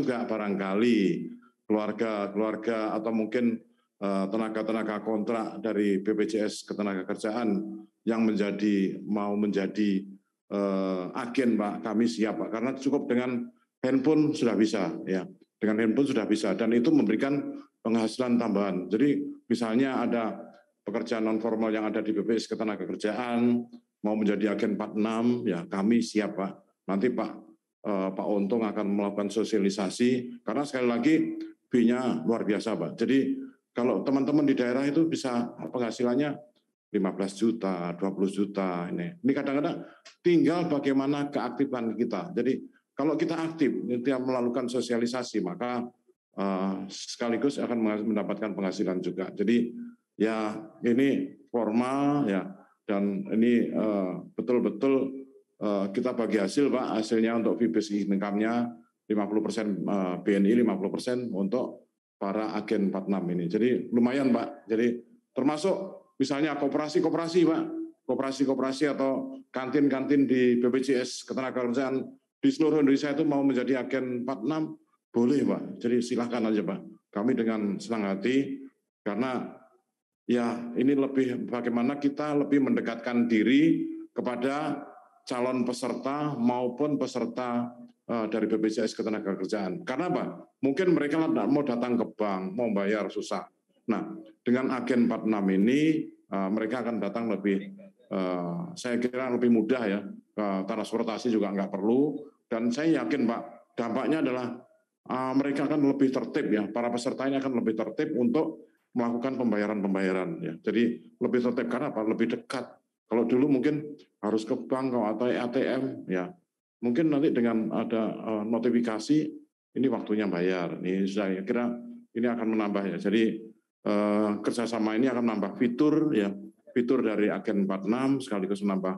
juga barangkali keluarga atau mungkin tenaga-tenaga kontrak dari BPJS Ketenagakerjaan yang mau menjadi agen, Pak, kami siap, Pak, karena cukup dengan handphone sudah bisa, ya, dengan handphone sudah bisa, dan itu memberikan penghasilan tambahan. Jadi misalnya ada pekerjaan non formal yang ada di BPJS Ketenagakerjaan mau menjadi agen 46, ya kami siap, Pak. Nanti Pak Untung akan melakukan sosialisasi, karena sekali lagi B-nya luar biasa, Pak. Jadi kalau teman-teman di daerah itu bisa penghasilannya 15 juta, 20 juta. Ini kadang-kadang tinggal bagaimana keaktifan kita. Jadi kalau kita aktif, kita melakukan sosialisasi, maka sekaligus akan mendapatkan penghasilan juga. Jadi ya ini formal, ya, dan ini betul-betul kita bagi hasil, Pak. Hasilnya untuk fee-based income-nya 50%, BNI 50% untuk para agen 46 ini. Jadi lumayan, Pak. Jadi termasuk misalnya koperasi, Pak. Koperasi atau kantin-kantin di BPJS Ketenagakerjaan di seluruh Indonesia itu mau menjadi agen 46, boleh, Pak. Jadi silahkan aja, Pak. Kami dengan senang hati, karena ya ini lebih bagaimana kita lebih mendekatkan diri kepada calon peserta maupun peserta dari BPJS Ketenagakerjaan. Karena apa? Mungkin mereka mau datang ke bank, mau bayar susah. Nah, dengan agen 46 ini mereka akan datang lebih, saya kira lebih mudah, ya. Transportasi juga nggak perlu, dan saya yakin, Pak, dampaknya adalah mereka akan lebih tertib, ya. Para peserta ini akan lebih tertib untuk melakukan pembayaran, ya. Jadi lebih tertib karena apa? Lebih dekat. Kalau dulu mungkin harus ke bank atau ATM, ya. Mungkin nanti dengan ada notifikasi ini waktunya bayar. Ini saya kira ini akan menambah, ya. Jadi kerjasama ini akan menambah fitur, ya, fitur dari agen 46 sekaligus menambah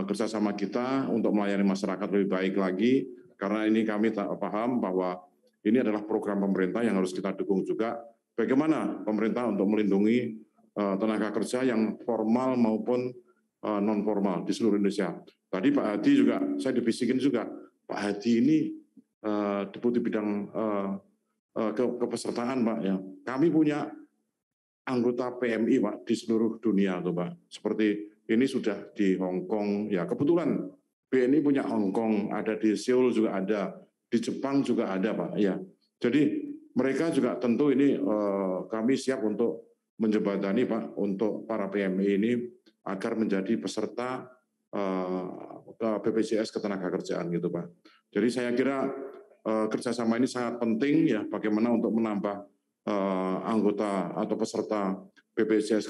kerjasama kita untuk melayani masyarakat lebih baik lagi. Karena ini kami tak paham bahwa ini adalah program pemerintah yang harus kita dukung juga. Bagaimana pemerintah untuk melindungi tenaga kerja yang formal maupun non formal di seluruh Indonesia. Tadi Pak Hadi juga, saya dibisikin juga, Pak Hadi ini deputi bidang kepesertaan, Pak, ya. Kami punya anggota PMI, Pak, di seluruh dunia tuh, Pak. Seperti ini sudah di Hong Kong, ya, kebetulan BNI punya Hong Kong, ada di Seoul juga ada, di Jepang juga ada, Pak, ya. Jadi mereka juga tentu ini kami siap untuk menjembatani, Pak, untuk para PMI ini agar menjadi peserta BPJS Ketenagakerjaan gitu, Pak. Jadi saya kira kerjasama ini sangat penting, ya, bagaimana untuk menambah anggota atau peserta BPJS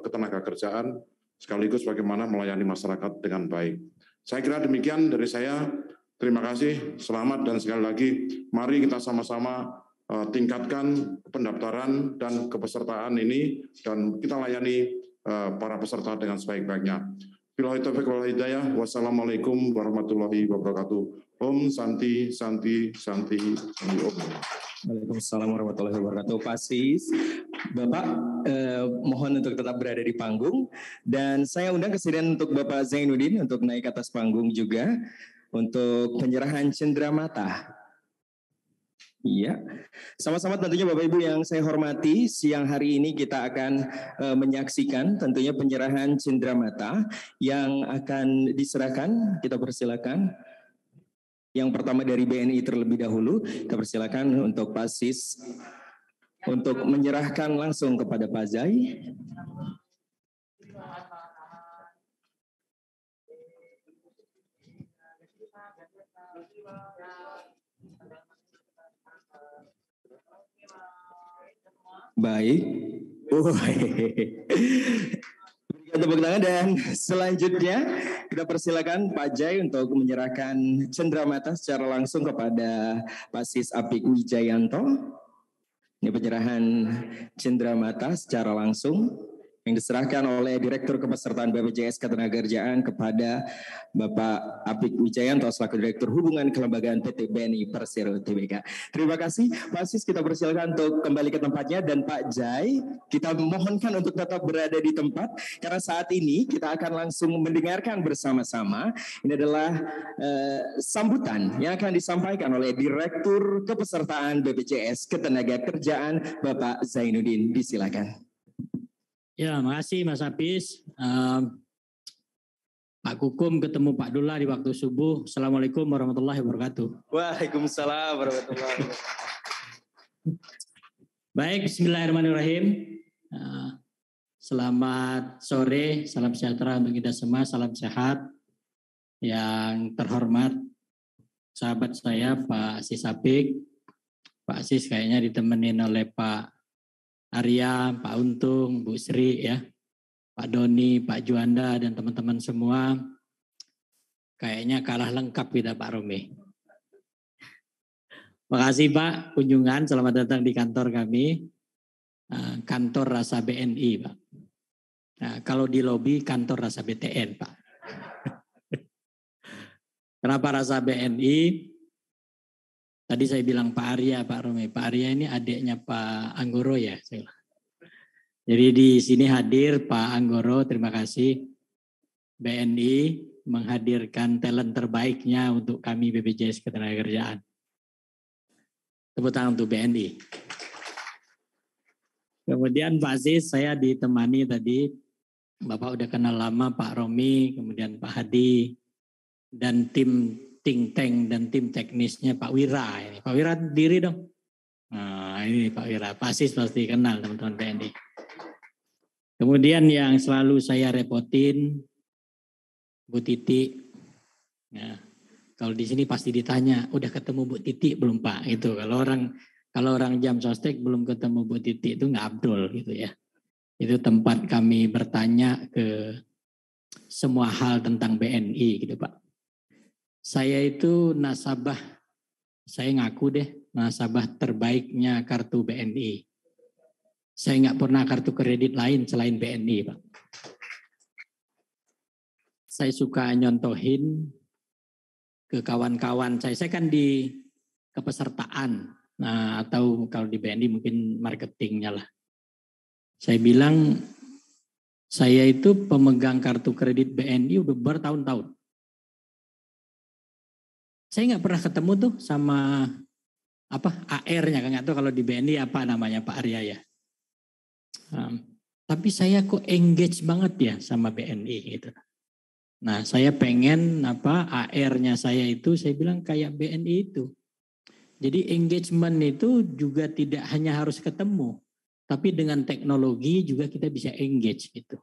Ketenagakerjaan sekaligus bagaimana melayani masyarakat dengan baik. Saya kira demikian dari saya. Terima kasih, selamat, dan sekali lagi mari kita sama-sama tingkatkan pendaftaran dan kepesertaan ini dan kita layani para peserta dengan sebaik-baiknya. Billahi taufiq wal hidayah. Wassalamualaikum warahmatullahi wabarakatuh. Om Santi Santi Santi Santi Om. Waalaikumsalam warahmatullahi wabarakatuh. Pak Sis, Bapak mohon untuk tetap berada di panggung, dan saya undang kesediaan untuk Bapak Zainuddin untuk naik ke atas panggung juga untuk penyerahan cenderamata. Iya, sama-sama tentunya Bapak Ibu yang saya hormati, siang hari ini kita akan menyaksikan tentunya penyerahan cenderamata yang akan diserahkan. Kita persilakan. Yang pertama dari BNI terlebih dahulu, kita persilakan untuk Pak Sis untuk menyerahkan langsung kepada Pak Zai. Baik. Berikan tepuk tangan, dan selanjutnya kita persilakan Pak Jai untuk menyerahkan cenderamata secara langsung kepada Pak Sis Apik Wijayanto. Ini penyerahan cenderamata secara langsung. yang diserahkan oleh Direktur Kepesertaan BPJS Ketenagakerjaan kepada Bapak Apik Wijayanto selaku Direktur Hubungan Kelembagaan PT BNI Persero Tbk. Terima kasih Pak Sis, kita persilakan untuk kembali ke tempatnya, dan Pak Jai kita mohonkan untuk tetap berada di tempat karena saat ini kita akan langsung mendengarkan bersama-sama. Ini adalah sambutan yang akan disampaikan oleh Direktur Kepesertaan BPJS Ketenagakerjaan Bapak Zainuddin. Disilakan. Ya, makasih Mas Hafiz. Pak Kukum ketemu Pak Dullah di waktu subuh. Assalamualaikum warahmatullahi wabarakatuh. Waalaikumsalam warahmatullahi wabarakatuh. Baik, bismillahirrahmanirrahim. Selamat sore, salam sejahtera untuk kita semua, salam sehat. Yang terhormat sahabat saya Pak Sis Apik. Pak Sis kayaknya ditemenin oleh Pak Arya, Pak Untung, Bu Sri ya, Pak Doni, Pak Juanda dan teman-teman semua. Kayaknya kalah lengkap kita Pak Romi. Makasih Pak kunjungan, selamat datang di kantor kami. Kantor Rasa BNI Pak. Nah, kalau di lobi kantor Rasa BTN Pak. Kenapa Rasa BNI? Tadi saya bilang Pak Arya, Pak Romi. Pak Arya ini adiknya Pak Anggoro ya. Jadi di sini hadir Pak Anggoro, terima kasih. BNI menghadirkan talent terbaiknya untuk kami BPJS Ketenagakerjaan. Tepuk tangan untuk BNI. Kemudian Pak Sis, saya ditemani tadi, Bapak udah kenal lama Pak Romi, kemudian Pak Hadi, dan tim think tank dan tim teknisnya Pak Wira. Ini Pak Wira diri dong. Nah, ini Pak Wira. Pak Sis pasti kenal teman-teman BNI. Kemudian yang selalu saya repotin, Bu Titi. Nah, kalau di sini pasti ditanya, udah ketemu Bu Titi belum Pak? Itu kalau orang jam sostek belum ketemu Bu Titi itu nggak abdol gitu ya. Itu tempat kami bertanya ke semua hal tentang BNI gitu Pak. Saya itu nasabah, saya ngaku deh nasabah terbaiknya kartu BNI. Saya nggak pernah kartu kredit lain selain BNI, Pak. Saya suka nyontohin ke kawan-kawan saya. Saya kan di kepesertaan, nah atau kalau di BNI mungkin marketingnya lah. Saya bilang saya itu pemegang kartu kredit BNI udah bertahun-tahun. Saya nggak pernah ketemu tuh sama apa AR-nya, nggak tahu kalau di BNI apa namanya Pak Arya ya. Tapi saya kok engage banget ya sama BNI gitu. Nah saya pengen apa AR-nya saya itu saya bilang kayak BNI itu. Jadi engagement itu juga tidak hanya harus ketemu, tapi dengan teknologi juga kita bisa engage gitu.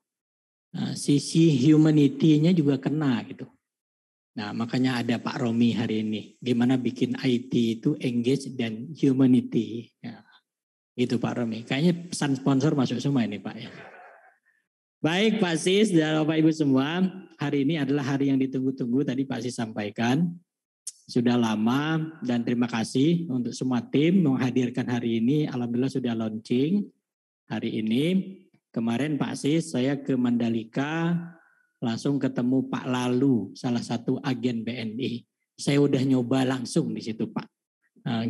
Nah, sisi humanity-nya juga kena gitu. Nah makanya ada Pak Romi hari ini. Gimana bikin IT itu engage dan humanity. Ya, itu Pak Romi. Kayaknya pesan sponsor masuk semua ini Pak ya. Baik Pak Sis dan Bapak Ibu semua. Hari ini adalah hari yang ditunggu-tunggu. Tadi Pak Sis sampaikan. Sudah lama dan terima kasih untuk semua tim menghadirkan hari ini. Alhamdulillah sudah launching hari ini. Kemarin Pak Sis saya ke Mandalika. Langsung ketemu Pak Lalu, salah satu agen BNI. Saya udah nyoba langsung di situ Pak.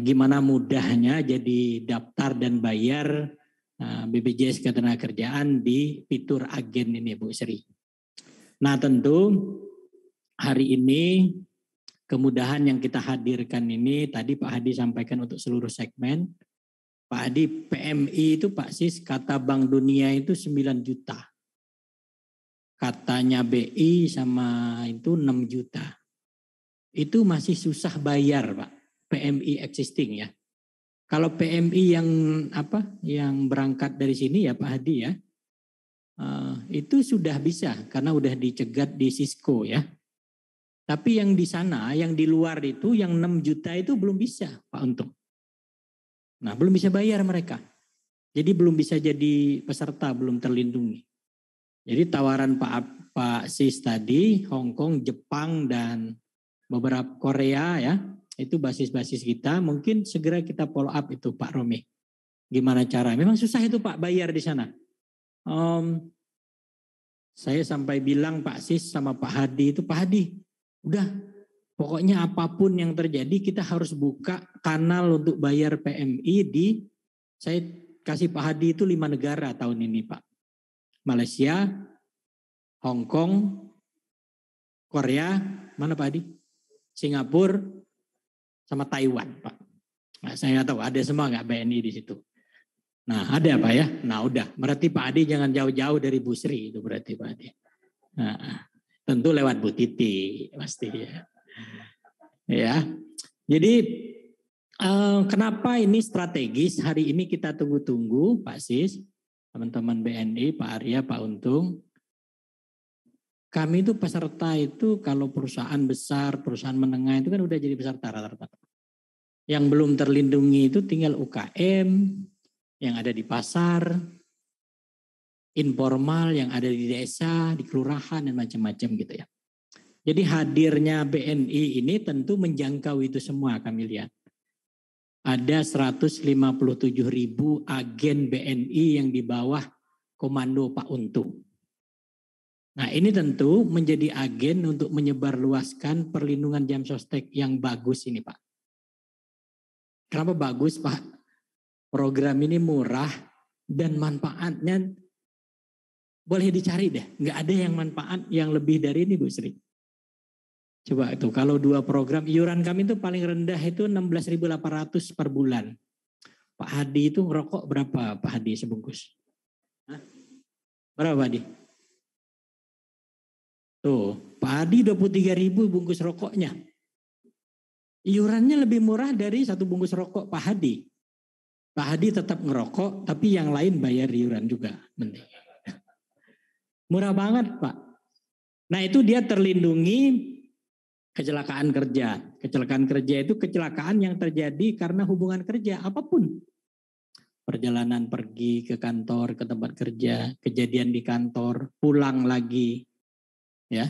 Gimana mudahnya jadi daftar dan bayar BPJS Ketenagakerjaan di fitur agen ini Bu Sri. Nah tentu hari ini kemudahan yang kita hadirkan ini tadi Pak Hadi sampaikan untuk seluruh segmen. Pak Hadi PMI itu Pak Sis kata Bank Dunia itu 9 juta. Katanya BI sama itu 6 juta. Itu masih susah bayar Pak. PMI existing ya. Kalau PMI yang berangkat dari sini ya Pak Hadi ya. Itu sudah bisa karena udah dicegat di Cisco ya. Tapi yang di sana, yang di luar itu yang 6 juta itu belum bisa Pak Untung. Nah belum bisa bayar mereka. Jadi belum bisa jadi peserta, belum terlindungi. Jadi tawaran Pak Sis tadi, Hong Kong, Jepang, dan beberapa Korea ya, itu basis-basis kita. Mungkin segera kita follow up itu Pak Romi. Gimana cara? Memang susah itu Pak bayar di sana. Saya sampai bilang Pak Sis sama Pak Hadi itu, Pak Hadi, udah pokoknya apapun yang terjadi kita harus buka kanal untuk bayar PMI saya kasih Pak Hadi itu 5 negara tahun ini Pak. Malaysia, Hong Kong, Korea, mana Pak Hadi? Singapura, sama Taiwan Pak. Nah, saya nggak tahu ada semua nggak BNI di situ. Nah ada Pak ya. Nah udah, berarti Pak Hadi jangan jauh-jauh dari Bu Sri itu berarti Pak Hadi. Nah, tentu lewat Bu Titi pasti ya. Ya, jadi kenapa ini strategis? Hari ini kita tunggu-tunggu Pak Sis, teman-teman BNI, Pak Arya, Pak Untung. Kami itu peserta itu kalau perusahaan besar, perusahaan menengah itu kan udah jadi peserta rata-rata. Yang belum terlindungi itu tinggal UKM, yang ada di pasar, informal yang ada di desa, di kelurahan dan macam-macam gitu ya. Jadi hadirnya BNI ini tentu menjangkau itu semua kami lihat. Ada 157.000 agen BNI yang di bawah komando Pak Untung. Nah ini tentu menjadi agen untuk menyebarluaskan perlindungan jam sostek yang bagus ini Pak. Kenapa bagus Pak? Program ini murah dan manfaatnya boleh dicari deh. Nggak ada yang manfaat yang lebih dari ini Bu Sri. Coba itu kalau 2 program, iuran kami itu paling rendah itu 16.800 per bulan. Pak Hadi itu ngerokok berapa Pak Hadi sebungkus? Hah? Berapa Pak Hadi? Tuh, Pak Hadi 23.000 bungkus rokoknya. Iurannya lebih murah dari 1 bungkus rokok Pak Hadi. Pak Hadi tetap ngerokok, tapi yang lain bayar iuran juga. Penting. Murah banget Pak. Nah itu dia terlindungi kecelakaan kerja. Kecelakaan kerja itu kecelakaan yang terjadi karena hubungan kerja apapun. Perjalanan pergi ke kantor, ke tempat kerja, kejadian di kantor, pulang lagi. Ya.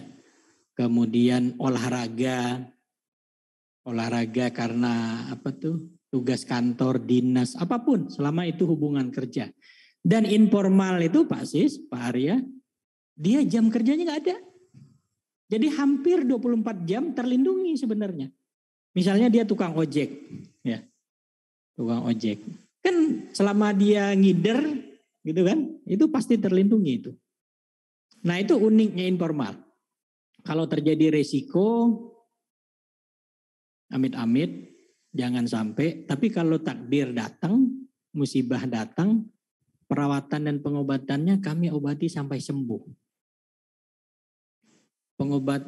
Kemudian olahraga karena apa tuh? Tugas kantor, dinas, apapun selama itu hubungan kerja. Dan informal itu Pak Sis, Pak Arya, dia jam kerjanya nggak ada. Jadi hampir 24 jam terlindungi sebenarnya. Misalnya dia tukang ojek, ya, tukang ojek. Kan selama dia ngider, gitu kan, itu pasti terlindungi itu. Nah itu uniknya informal. Kalau terjadi resiko, amit-amit, jangan sampai, tapi kalau takdir datang, musibah datang, perawatan dan pengobatannya kami obati sampai sembuh.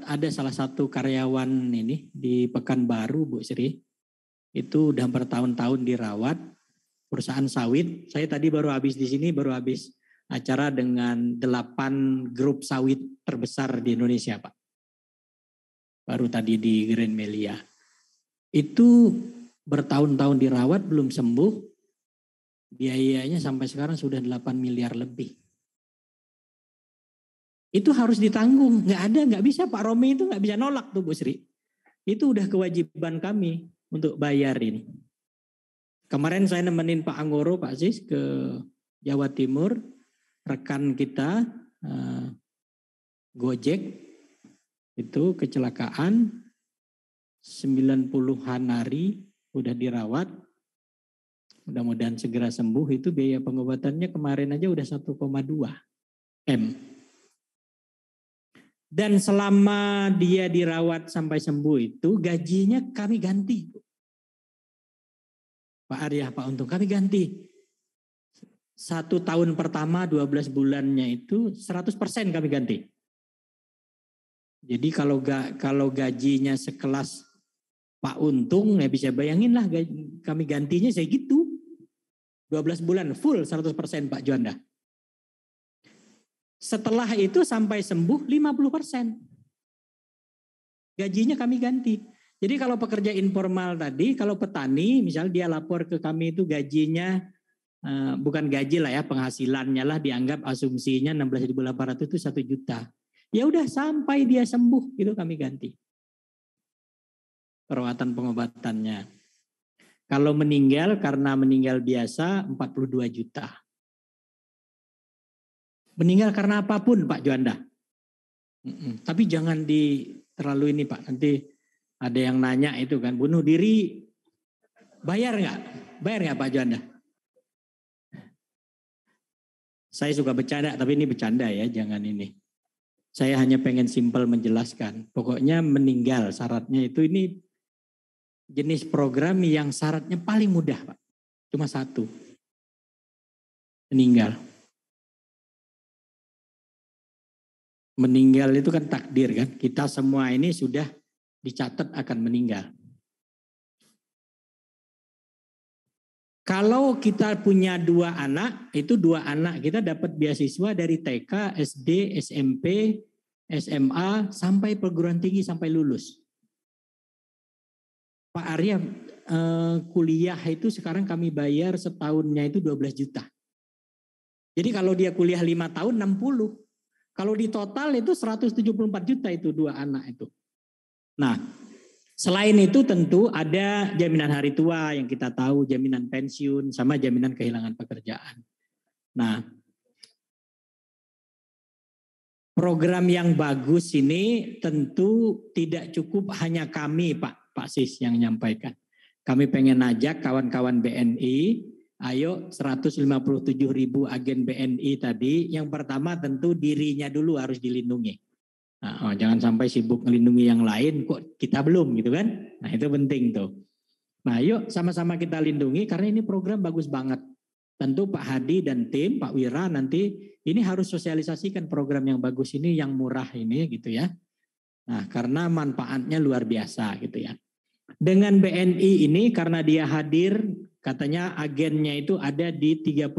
Ada salah satu karyawan ini di Pekanbaru Bu Sri, itu udah bertahun-tahun dirawat, perusahaan sawit. Saya tadi baru habis di sini, baru habis acara dengan 8 grup sawit terbesar di Indonesia Pak. Baru tadi di Grand Melia. Itu bertahun-tahun dirawat belum sembuh, biayanya sampai sekarang sudah 8 miliar lebih. Itu harus ditanggung, nggak bisa Pak Romi itu nggak bisa nolak tuh Bu Sri. Itu udah kewajiban kami untuk bayar ini. Kemarin saya nemenin Pak Anggoro, Pak Sis ke Jawa Timur, rekan kita Gojek itu kecelakaan 90-an hari udah dirawat, mudah-mudahan segera sembuh. Itu biaya pengobatannya kemarin aja udah 1,2 M. Dan selama dia dirawat sampai sembuh itu gajinya kami ganti. Pak Arya, Pak Untung, kami ganti. 1 tahun pertama 12 bulannya itu 100% kami ganti. Jadi kalau gajinya sekelas Pak Untung, ya bisa bayangin lah kami gantinya saya gitu. 12 bulan full 100% Pak Juanda. Setelah itu sampai sembuh 50%. Gajinya kami ganti. Jadi kalau pekerja informal tadi, kalau petani, misal dia lapor ke kami itu gajinya, bukan gaji lah ya, penghasilannya lah dianggap asumsinya 16.800 itu 1 juta. Ya udah sampai dia sembuh itu kami ganti. Perawatan pengobatannya. Kalau meninggal karena meninggal biasa 42 juta. Meninggal karena apapun Pak Juanda. Tapi jangan terlalu ini Pak, nanti ada yang nanya itu kan, bunuh diri bayar nggak? Bayar nggak Pak Juanda? Saya suka bercanda, tapi ini bercanda ya, jangan ini. Saya hanya pengen simpel menjelaskan. Pokoknya meninggal syaratnya itu ini jenis program yang syaratnya paling mudah Pak. Cuma satu. Meninggal. Meninggal itu kan takdir kan. Kita semua ini sudah dicatat akan meninggal. Kalau kita punya 2 anak, itu 2 anak kita dapat beasiswa dari TK, SD, SMP, SMA, sampai perguruan tinggi, sampai lulus. Pak Arya, kuliah itu sekarang kami bayar setahunnya itu 12 juta. Jadi kalau dia kuliah 5 tahun, 60. Kalau di total itu 174 juta itu 2 anak itu. Nah, selain itu tentu ada jaminan hari tua yang kita tahu, jaminan pensiun, sama jaminan kehilangan pekerjaan. Nah, program yang bagus ini tentu tidak cukup hanya kami Pak Sis yang menyampaikan. Kami pengen ajak kawan-kawan BNI, ayo 157.000 agen BNI tadi, yang pertama tentu dirinya dulu harus dilindungi. Nah, jangan sampai sibuk melindungi yang lain, kok kita belum gitu kan. Nah itu penting tuh. Nah yuk sama-sama kita lindungi karena ini program bagus banget. Tentu Pak Hadi dan tim, Pak Wira nanti ini harus sosialisasikan program yang bagus ini, yang murah ini gitu ya. Nah karena manfaatnya luar biasa gitu ya. Dengan BNI ini karena dia hadir, katanya agennya itu ada di 31.000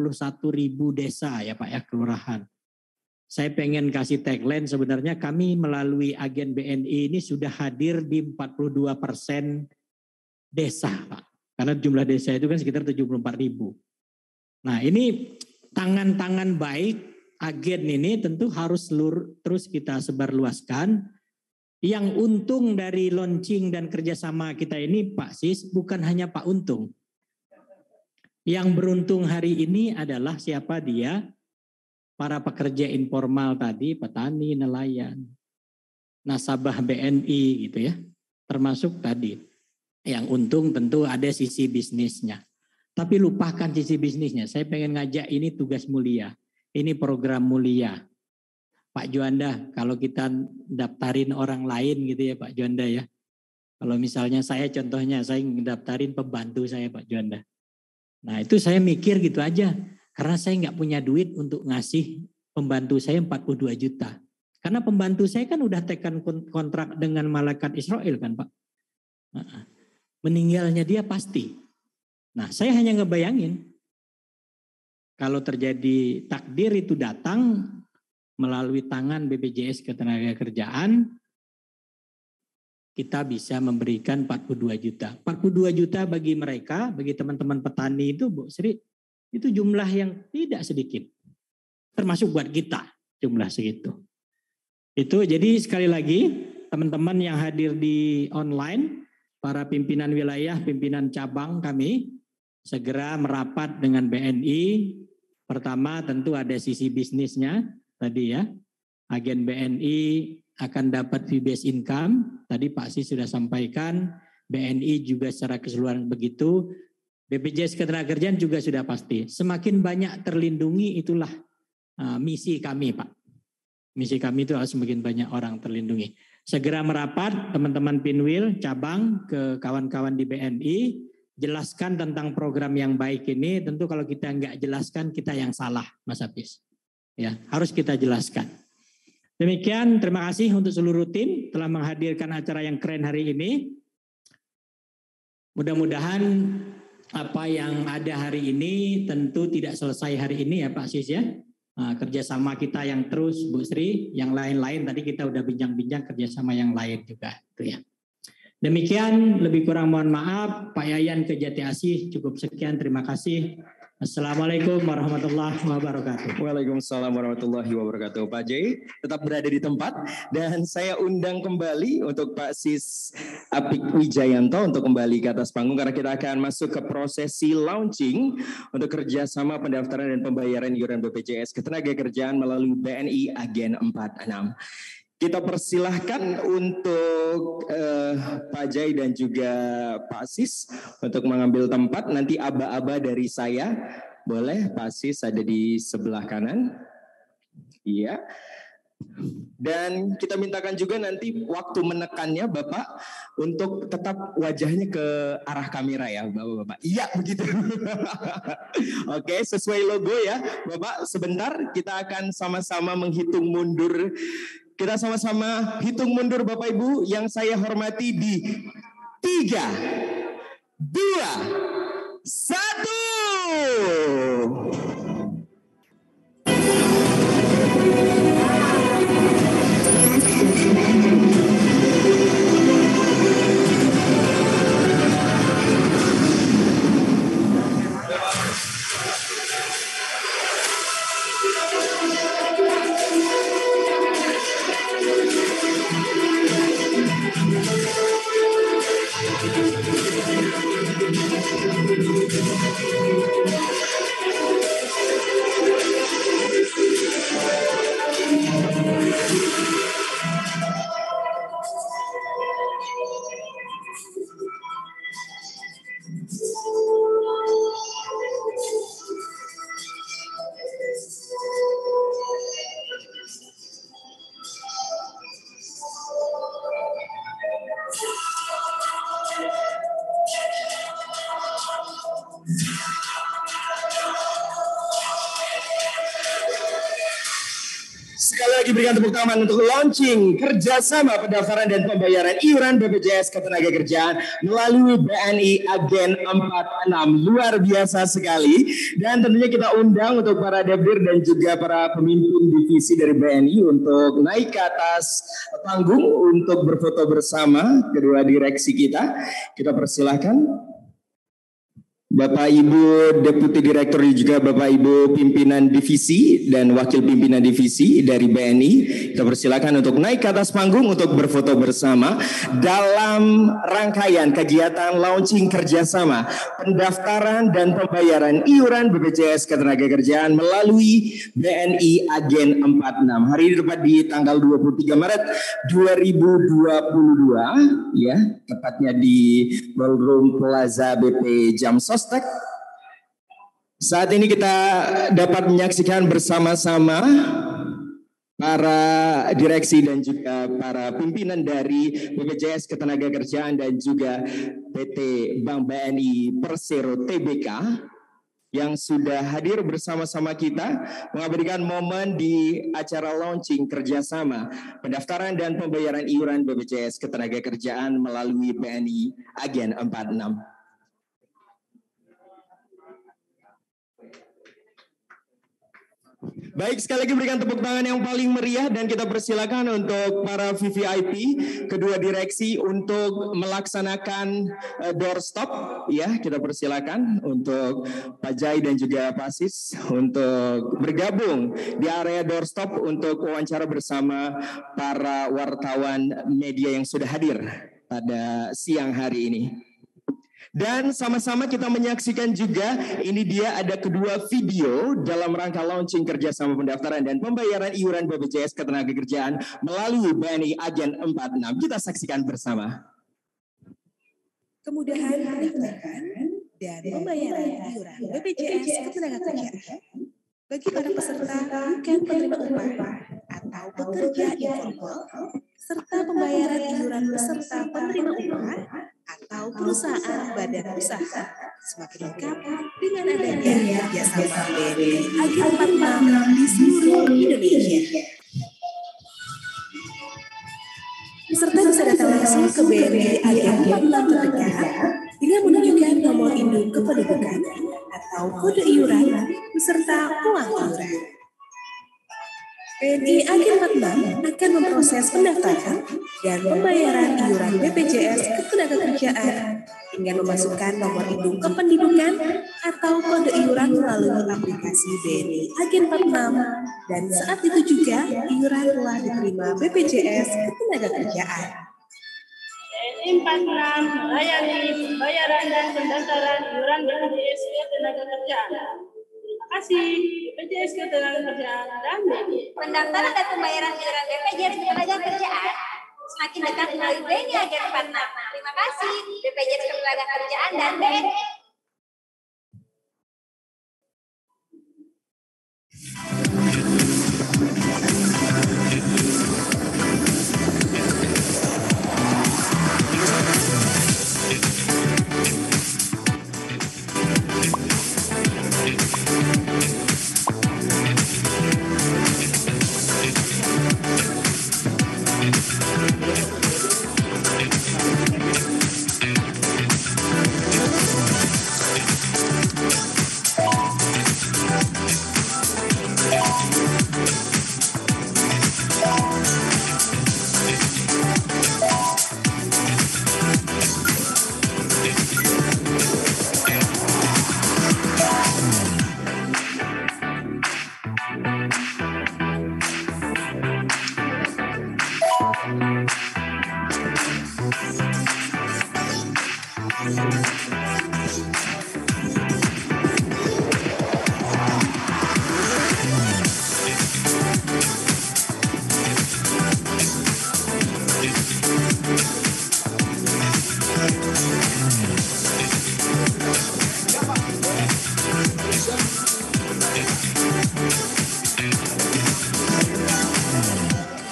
desa ya Pak ya, kelurahan. Saya pengen kasih tagline, sebenarnya kami melalui agen BNI ini sudah hadir di 42% desa Pak. Karena jumlah desa itu kan sekitar 74.000. Nah ini tangan-tangan baik agen ini tentu harus terus kita sebarluaskan. Yang untung dari launching dan kerjasama kita ini Pak Sis bukan hanya Pak Untung. Yang beruntung hari ini adalah siapa dia? Para pekerja informal tadi, petani, nelayan, nasabah BNI gitu ya. Termasuk tadi. Yang untung tentu ada sisi bisnisnya. Tapi lupakan sisi bisnisnya. Saya pengen ngajak ini tugas mulia. Ini program mulia. Pak Juanda, kalau kita daftarin orang lain gitu ya Pak Juanda ya. Kalau misalnya saya contohnya, saya daftarin pembantu saya Pak Juanda. Nah itu saya mikir gitu aja. Karena saya nggak punya duit untuk ngasih pembantu saya 42 juta. Karena pembantu saya kan udah tekan kontrak dengan malaikat Israel kan Pak. Meninggalnya dia pasti. Nah saya hanya ngebayangin. Kalau terjadi takdir itu datang melalui tangan BPJS Ketenagakerjaan, kita bisa memberikan 42 juta. 42 juta bagi mereka, bagi teman-teman petani itu Bu Sri, itu jumlah yang tidak sedikit. Termasuk buat kita jumlah segitu. Itu jadi sekali lagi teman-teman yang hadir di online, para pimpinan wilayah, pimpinan cabang kami, segera merapat dengan BNI. Pertama tentu ada sisi bisnisnya tadi ya. Agen BNI akan dapat fee-based income. Tadi Pak Sis sudah sampaikan, BNI juga secara keseluruhan begitu. BPJS Ketenagakerjaan juga sudah pasti. Semakin banyak terlindungi itulah misi kami Pak. Misi kami itu harus semakin banyak orang terlindungi. Segera merapat teman-teman Pinwil cabang ke kawan-kawan di BNI. Jelaskan tentang program yang baik ini. Tentu kalau kita nggak jelaskan kita yang salah Mas Hafiz. Ya, harus kita jelaskan. Demikian, terima kasih untuk seluruh tim telah menghadirkan acara yang keren hari ini. Mudah-mudahan apa yang ada hari ini tentu tidak selesai hari ini ya Pak Sis ya. Kerjasama kita yang terus Bu Sri, yang lain-lain tadi kita udah bincang-bincang kerjasama yang lain juga itu ya. Demikian, lebih kurang mohon maaf. Pak Yayan Kejati Asih, cukup sekian, terima kasih. Assalamualaikum warahmatullahi wabarakatuh. Waalaikumsalam warahmatullahi wabarakatuh. Pak J tetap berada di tempat dan saya undang kembali untuk Pak Sis Apik Wijayanto untuk kembali ke atas panggung karena kita akan masuk ke prosesi launching untuk kerjasama pendaftaran dan pembayaran iuran BPJS Ketenagakerjaan melalui BNI Agen 46. Kita persilahkan untuk Pak Jai dan juga Pak Sis untuk mengambil tempat. Nanti aba-aba dari saya, boleh Pak Sis ada di sebelah kanan. Iya. Dan kita mintakan juga nanti waktu menekannya Bapak untuk tetap wajahnya ke arah kamera ya Bapak-Bapak. Iya begitu. Oke, sesuai logo ya Bapak. Sebentar kita akan sama-sama menghitung mundur. Kita sama-sama hitung mundur Bapak Ibu yang saya hormati di 3, 2, 1. Sekali lagi berikan tepuk tangan untuk launching kerjasama pendaftaran dan pembayaran iuran BPJS Ketenagakerjaan melalui BNI Agen 46. Luar biasa sekali. Dan tentunya kita undang untuk para Devdir dan juga para pemimpin divisi dari BNI untuk naik ke atas panggung untuk berfoto bersama kedua direksi kita. Kita persilahkan. Bapak Ibu Deputi Direktur dan juga Bapak Ibu Pimpinan Divisi dan Wakil Pimpinan Divisi dari BNI, kita persilakan untuk naik ke atas panggung untuk berfoto bersama dalam rangkaian kegiatan launching kerjasama pendaftaran dan pembayaran iuran BPJS Ketenagakerjaan melalui BNI Agen 46. Hari ini tepat di tanggal 23 Maret 2022, ya, tepatnya di Ballroom Plaza BP Jam Sostek. Saat ini kita dapat menyaksikan bersama-sama para direksi dan juga para pimpinan dari BPJS Ketenagakerjaan dan juga PT Bank BNI Persero Tbk yang sudah hadir bersama-sama kita mengabadikan momen di acara launching kerjasama pendaftaran dan pembayaran iuran BPJS Ketenagakerjaan melalui BNI Agen 46. Baik, sekali lagi berikan tepuk tangan yang paling meriah dan kita persilakan untuk para VVIP kedua direksi untuk melaksanakan doorstop, ya. Kita persilakan untuk Pak Jai dan juga Pak Sis untuk bergabung di area doorstop untuk wawancara bersama para wartawan media yang sudah hadir pada siang hari ini. Dan sama-sama kita menyaksikan juga, ini dia ada kedua video dalam rangka launching kerjasama pendaftaran dan pembayaran iuran BPJS Ketenagakerjaan melalui BNI Agen 46. Kita saksikan bersama. Kemudahan pendaftaran dan pembayaran iuran BPJS Ketenagakerjaan bagi para peserta bukan penerima upah atau pekerja informal, serta pembayaran iuran peserta penerima upah atau perusahaan badan usaha semakin lengkap dengan adanya kerjasama BNI Agen 46 di seluruh Indonesia. Peserta bisa datang langsung ke BNI Agen 46 terdekat dengan menunjukkan nomor induk kependudukan atau kode iuran beserta uang iuran. BNI Agen 46 akan memproses pendaftaran dan pembayaran iuran BPJS Ketenagakerjaan dengan memasukkan nomor induk kependudukan atau kode iuran melalui aplikasi BNI Agen 46 dan saat itu juga iuran telah diterima BPJS Ketenagakerjaan. BNI 46 melayani pembayaran dan pendaftaran iuran BPJS Ketenagakerjaan. kasih BPJS Ketenagakerjaan dan BNI. Pendaftaran dan pembayaran iuran BPJS Ketenagakerjaan semakin dekat melalui BNI Agen 46. Terima kasih BPJS Ketenagakerjaan dan BNI.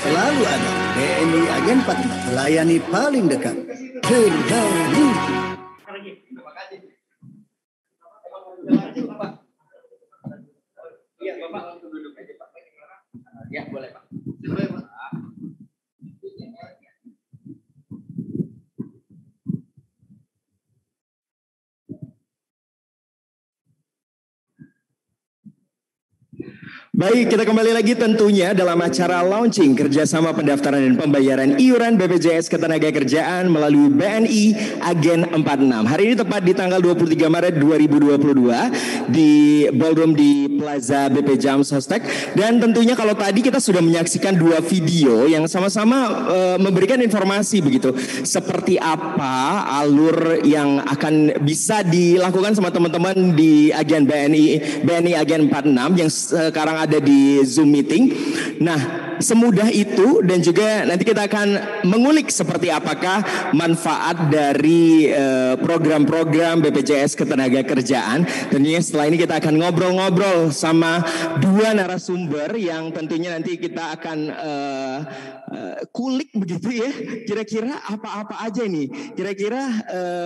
Selalu ada BNI Agen 46 melayani paling dekat. Kendali. Iya, Bapak langsung duduk aja, Pak. Ya, boleh, Pak. Baik, kita kembali lagi tentunya dalam acara launching kerjasama pendaftaran dan pembayaran iuran BPJS Ketenagakerjaan melalui BNI Agen 46. Hari ini tepat di tanggal 23 Maret 2022 di ballroom di Plaza BP Jams Hostek. Dan tentunya kalau tadi kita sudah menyaksikan dua video yang sama-sama memberikan informasi begitu. Seperti apa alur yang akan bisa dilakukan sama teman-teman di agen BNI Agen 46 yang sekarang ada di Zoom meeting. Nah, semudah itu dan juga nanti kita akan mengulik seperti apakah manfaat dari program-program BPJS Ketenagakerjaan. Tentunya setelah ini kita akan ngobrol-ngobrol sama dua narasumber yang tentunya nanti kita akan kulik begitu ya. Kira-kira apa-apa aja nih? Kira-kira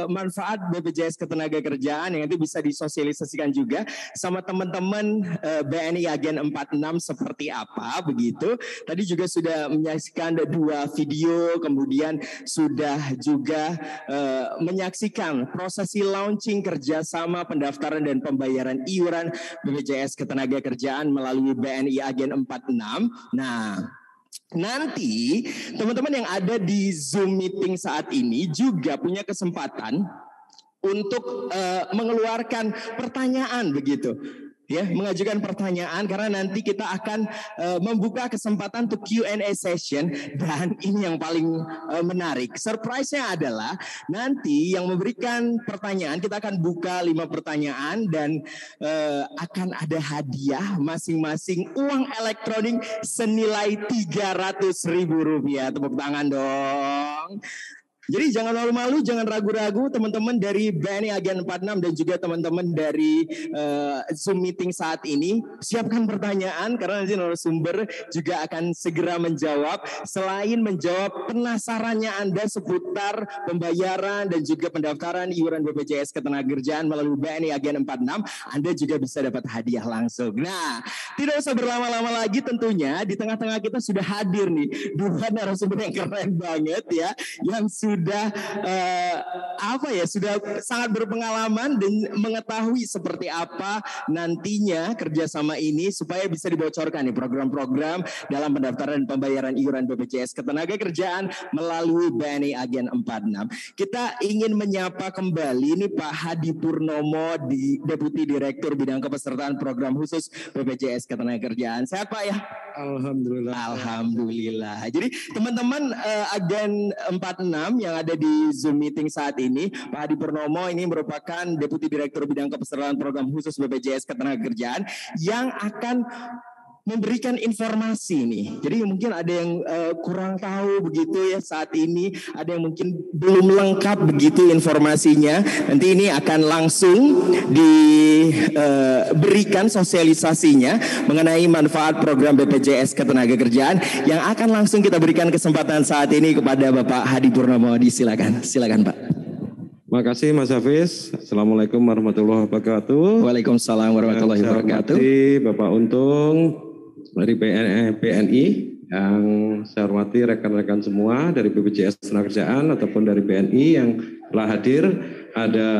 manfaat BPJS Ketenagakerjaan yang nanti bisa disosialisasikan juga sama teman-teman BNI Agen 46 seperti apa begitu. Tadi juga sudah menyaksikan dua video, kemudian sudah juga menyaksikan prosesi launching kerjasama pendaftaran dan pembayaran iuran BPJS Ketenagakerjaan melalui BNI Agen 46. Nah, nanti teman-teman yang ada di Zoom meeting saat ini juga punya kesempatan untuk mengeluarkan pertanyaan begitu. Ya, mengajukan pertanyaan karena nanti kita akan membuka kesempatan untuk Q&A session. Dan ini yang paling menarik. Surprise-nya adalah nanti yang memberikan pertanyaan, kita akan buka 5 pertanyaan dan akan ada hadiah masing-masing uang elektronik senilai Rp300.000. Tepuk tangan dong. Jadi jangan malu-malu, jangan ragu-ragu teman-teman dari BNI Agen 46 dan juga teman-teman dari Zoom meeting saat ini. Siapkan pertanyaan karena nanti narasumber juga akan segera menjawab. Selain menjawab penasarannya Anda seputar pembayaran dan juga pendaftaran iuran BPJS Ketenagakerjaan melalui BNI Agen 46, Anda juga bisa dapat hadiah langsung. Nah, tidak usah berlama-lama lagi tentunya. Di tengah-tengah kita sudah hadir nih dua narasumber yang keren banget ya, yang sudah sudah sangat berpengalaman dan mengetahui seperti apa nantinya kerjasama ini supaya bisa dibocorkan nih program-program dalam pendaftaran dan pembayaran iuran BPJS Ketenagakerjaan melalui BNI Agen 46. Kita ingin menyapa kembali nih Pak Hadi Purnomo, Deputi Direktur Bidang Kepesertaan Program Khusus BPJS Ketenagakerjaan. Sehat Pak ya? Alhamdulillah. Alhamdulillah. Jadi teman-teman agen 46 yang ada di Zoom meeting saat ini, Pak Hadi Purnomo ini merupakan Deputi Direktur Bidang Kepesertaan Program Khusus BPJS Ketenagakerjaan yang akan memberikan informasi nih. Jadi mungkin ada yang kurang tahu begitu ya saat ini, ada yang mungkin belum lengkap begitu informasinya. Nanti ini akan langsung diberikan sosialisasinya mengenai manfaat program BPJS Ketenagakerjaan yang akan langsung kita berikan kesempatan saat ini kepada Bapak Hadi Purnomo. Silakan Pak. Terima kasih Mas Hafiz. Assalamualaikum warahmatullahi wabarakatuh. Waalaikumsalam warahmatullahi wabarakatuh. Bapak Untung dari BNI yang saya hormati rekan-rekan semua dari BPJS Ketenagakerjaan ataupun dari BNI yang telah hadir, ada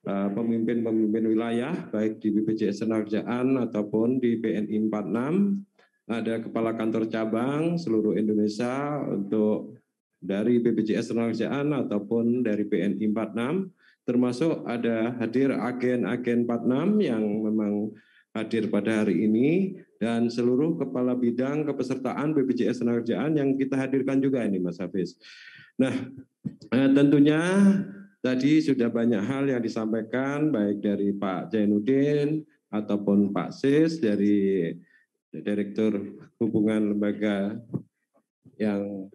pemimpin-pemimpin wilayah baik di BPJS Ketenagakerjaan ataupun di BNI 46, ada kepala kantor cabang seluruh Indonesia untuk dari BPJS Ketenagakerjaan ataupun dari BNI 46, termasuk ada hadir agen-agen 46 yang memang hadir pada hari ini, dan seluruh kepala bidang kepesertaan BPJS Ketenagakerjaan yang kita hadirkan juga ini Mas Hafiz. Nah, tentunya tadi sudah banyak hal yang disampaikan baik dari Pak Zainuddin ataupun Pak Sis dari Direktur Hubungan Lembaga yang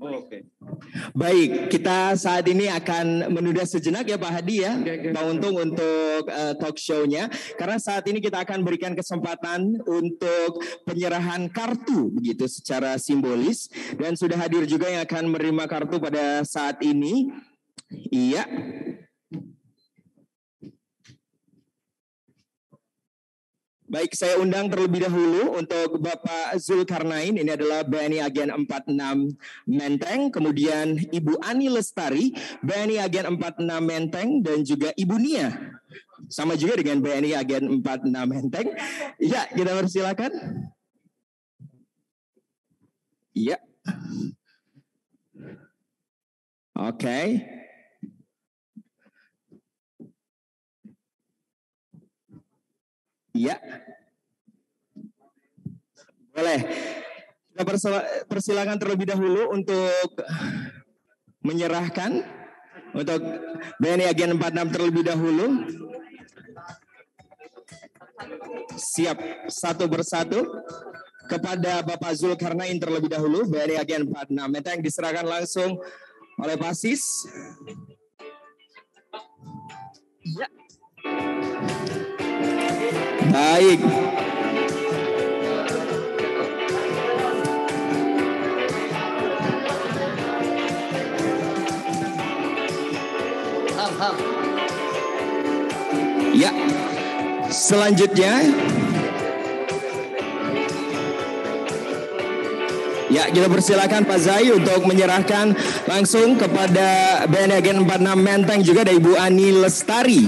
Oke. Baik, kita saat ini akan menunda sejenak ya Pak Hadi ya, Pak Untung untuk talk show-nya. Karena saat ini kita akan berikan kesempatan untuk penyerahan kartu begitu secara simbolis. Dan sudah hadir juga yang akan menerima kartu pada saat ini. Iya. Baik, saya undang terlebih dahulu untuk Bapak Zulkarnain, ini adalah BNI Agen 46 Menteng, kemudian Ibu Ani Lestari, BNI Agen 46 Menteng, dan juga Ibu Nia, sama juga dengan BNI Agen 46 Menteng. Ya, kita persilakan. Ya. Oke. Iya. Boleh. Kita persilakan terlebih dahulu untuk menyerahkan untuk BNI Agen 46 terlebih dahulu. Siap, satu persatu kepada Bapak Zulkarnain terlebih dahulu, BNI Agen 46 Menteng diserahkan langsung oleh Pak Sis. Ya. Baik. Ya. Selanjutnya. Ya, kita persilakan Pak Zai untuk menyerahkan langsung kepada BNI Agen 46 Menteng juga dari Ibu Ani Lestari.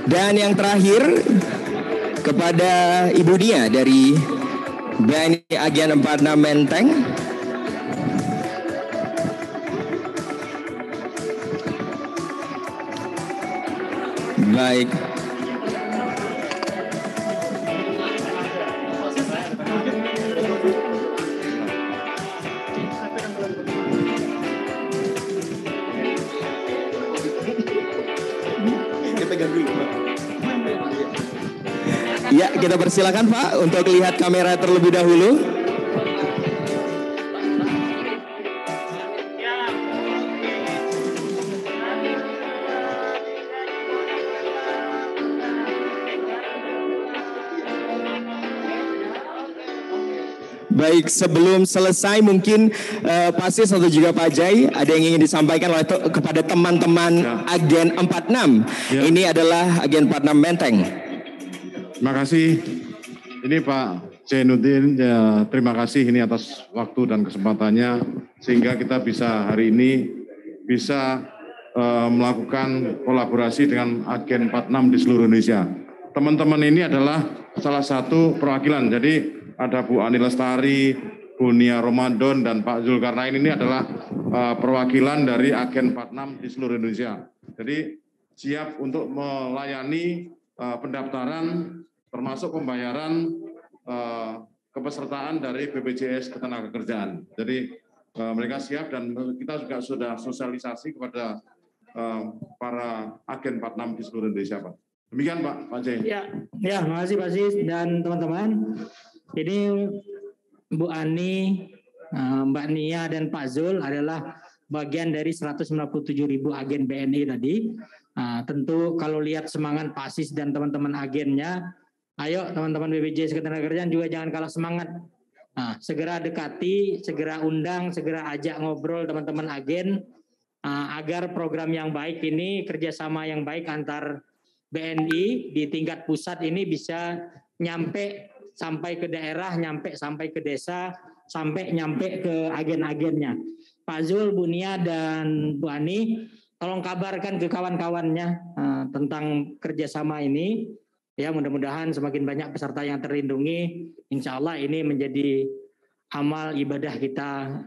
Dan yang terakhir kepada Ibu Nia dari BNI Agen 46 Menteng. Baik. Ya, kita persilakan Pak untuk lihat kamera terlebih dahulu. Baik, sebelum selesai mungkin Pak Sis atau juga Pak Jai ada yang ingin disampaikan oleh kepada teman-teman Agen 46. Ya. Ini adalah Agen 46 Menteng. Terima kasih. Ini Pak Zainuddin, ya, terima kasih ini atas waktu dan kesempatannya sehingga kita bisa hari ini bisa melakukan kolaborasi dengan Agen 46 di seluruh Indonesia. teman-teman ini adalah salah satu perwakilan. Jadi ada Bu Ani Lestari, Bu Nia Ramadan, dan Pak Zulkarnain ini adalah perwakilan dari Agen 46 di seluruh Indonesia. Jadi siap untuk melayani pendaftaran termasuk pembayaran kepesertaan dari BPJS Ketenagakerjaan. Jadi mereka siap dan kita juga sudah sosialisasi kepada para agen 46 di seluruh Indonesia, Pak. Demikian Pak Jai. Ya, terima kasih Pak Sis dan teman-teman. Ini Bu Ani, Mbak Nia dan Pak Zul adalah bagian dari 197.000 agen BNI tadi. Tentu kalau lihat semangat Pak Sis dan teman-teman agennya, ayo teman-teman BPJS Ketenagakerjaan juga jangan kalah semangat. Segera dekati, segera undang, segera ajak ngobrol teman-teman agen agar program yang baik ini, kerjasama yang baik antar BNI di tingkat pusat ini bisa nyampe sampai ke daerah, sampai ke desa, sampai nyampe ke agen-agennya. Pak Zul, Bu Nia, dan Bu Ani, tolong kabarkan ke kawan-kawannya tentang kerjasama ini. Ya, mudah-mudahan semakin banyak peserta yang terlindungi. Insya Allah ini menjadi amal ibadah kita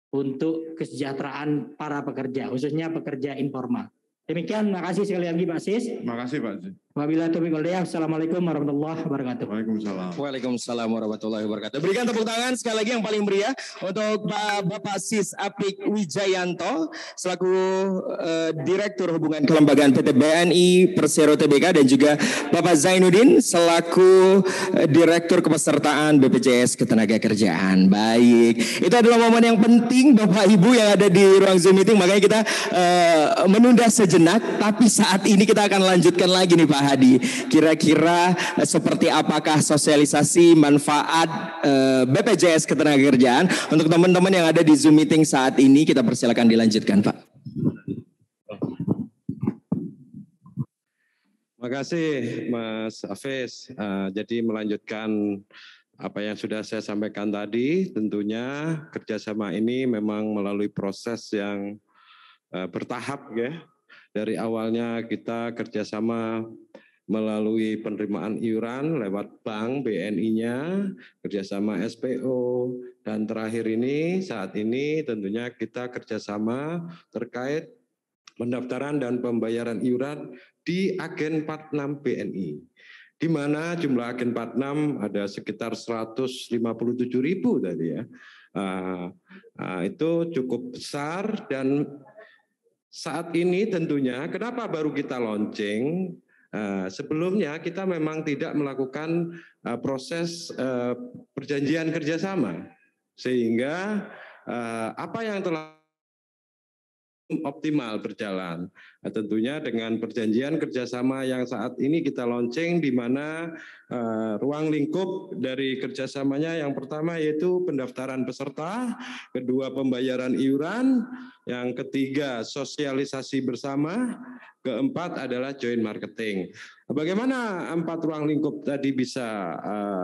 untuk kesejahteraan para pekerja, khususnya pekerja informal. Demikian, terima kasih sekali lagi Pak Sis. Terima kasih Pak Sis. Wabillahi taufiq wal hidayah. Assalamualaikum warahmatullahi wabarakatuh. Waalaikumsalam. Waalaikumsalam warahmatullahi wabarakatuh. Berikan tepuk tangan sekali lagi yang paling meriah untuk Bapak Sis Apik Wijayanto selaku Direktur Hubungan Kelembagaan PT BNI Persero Tbk, dan juga Bapak Zainuddin selaku Direktur Kepesertaan BPJS Ketenagakerjaan. Baik, itu adalah momen yang penting Bapak Ibu yang ada di ruang Zoom meeting, makanya kita menunda sejenak, tapi saat ini kita akan lanjutkan lagi nih Pak Hadi. Kira-kira seperti apakah sosialisasi manfaat BPJS Ketenagakerjaan untuk teman-teman yang ada di Zoom meeting saat ini? Kita persilakan dilanjutkan, Pak. Terima kasih Mas Hafiz. Jadi melanjutkan apa yang sudah saya sampaikan tadi, tentunya kerjasama ini memang melalui proses yang bertahap ya. Dari awalnya kita kerjasama melalui penerimaan iuran lewat bank BNI-nya, kerjasama SPO, dan terakhir ini saat ini tentunya kita kerjasama terkait pendaftaran dan pembayaran iuran di Agen 46 BNI. Di mana jumlah Agen 46 ada sekitar 157.000 tadi ya. Itu cukup besar, dan saat ini tentunya kenapa baru kita launching, sebelumnya kita memang tidak melakukan proses perjanjian kerjasama, sehingga apa yang telah optimal berjalan. Tentunya dengan perjanjian kerjasama yang saat ini kita launching, di mana ruang lingkup dari kerjasamanya yang pertama yaitu pendaftaran peserta, kedua pembayaran iuran, yang ketiga sosialisasi bersama, keempat adalah joint marketing. Bagaimana 4 ruang lingkup tadi bisa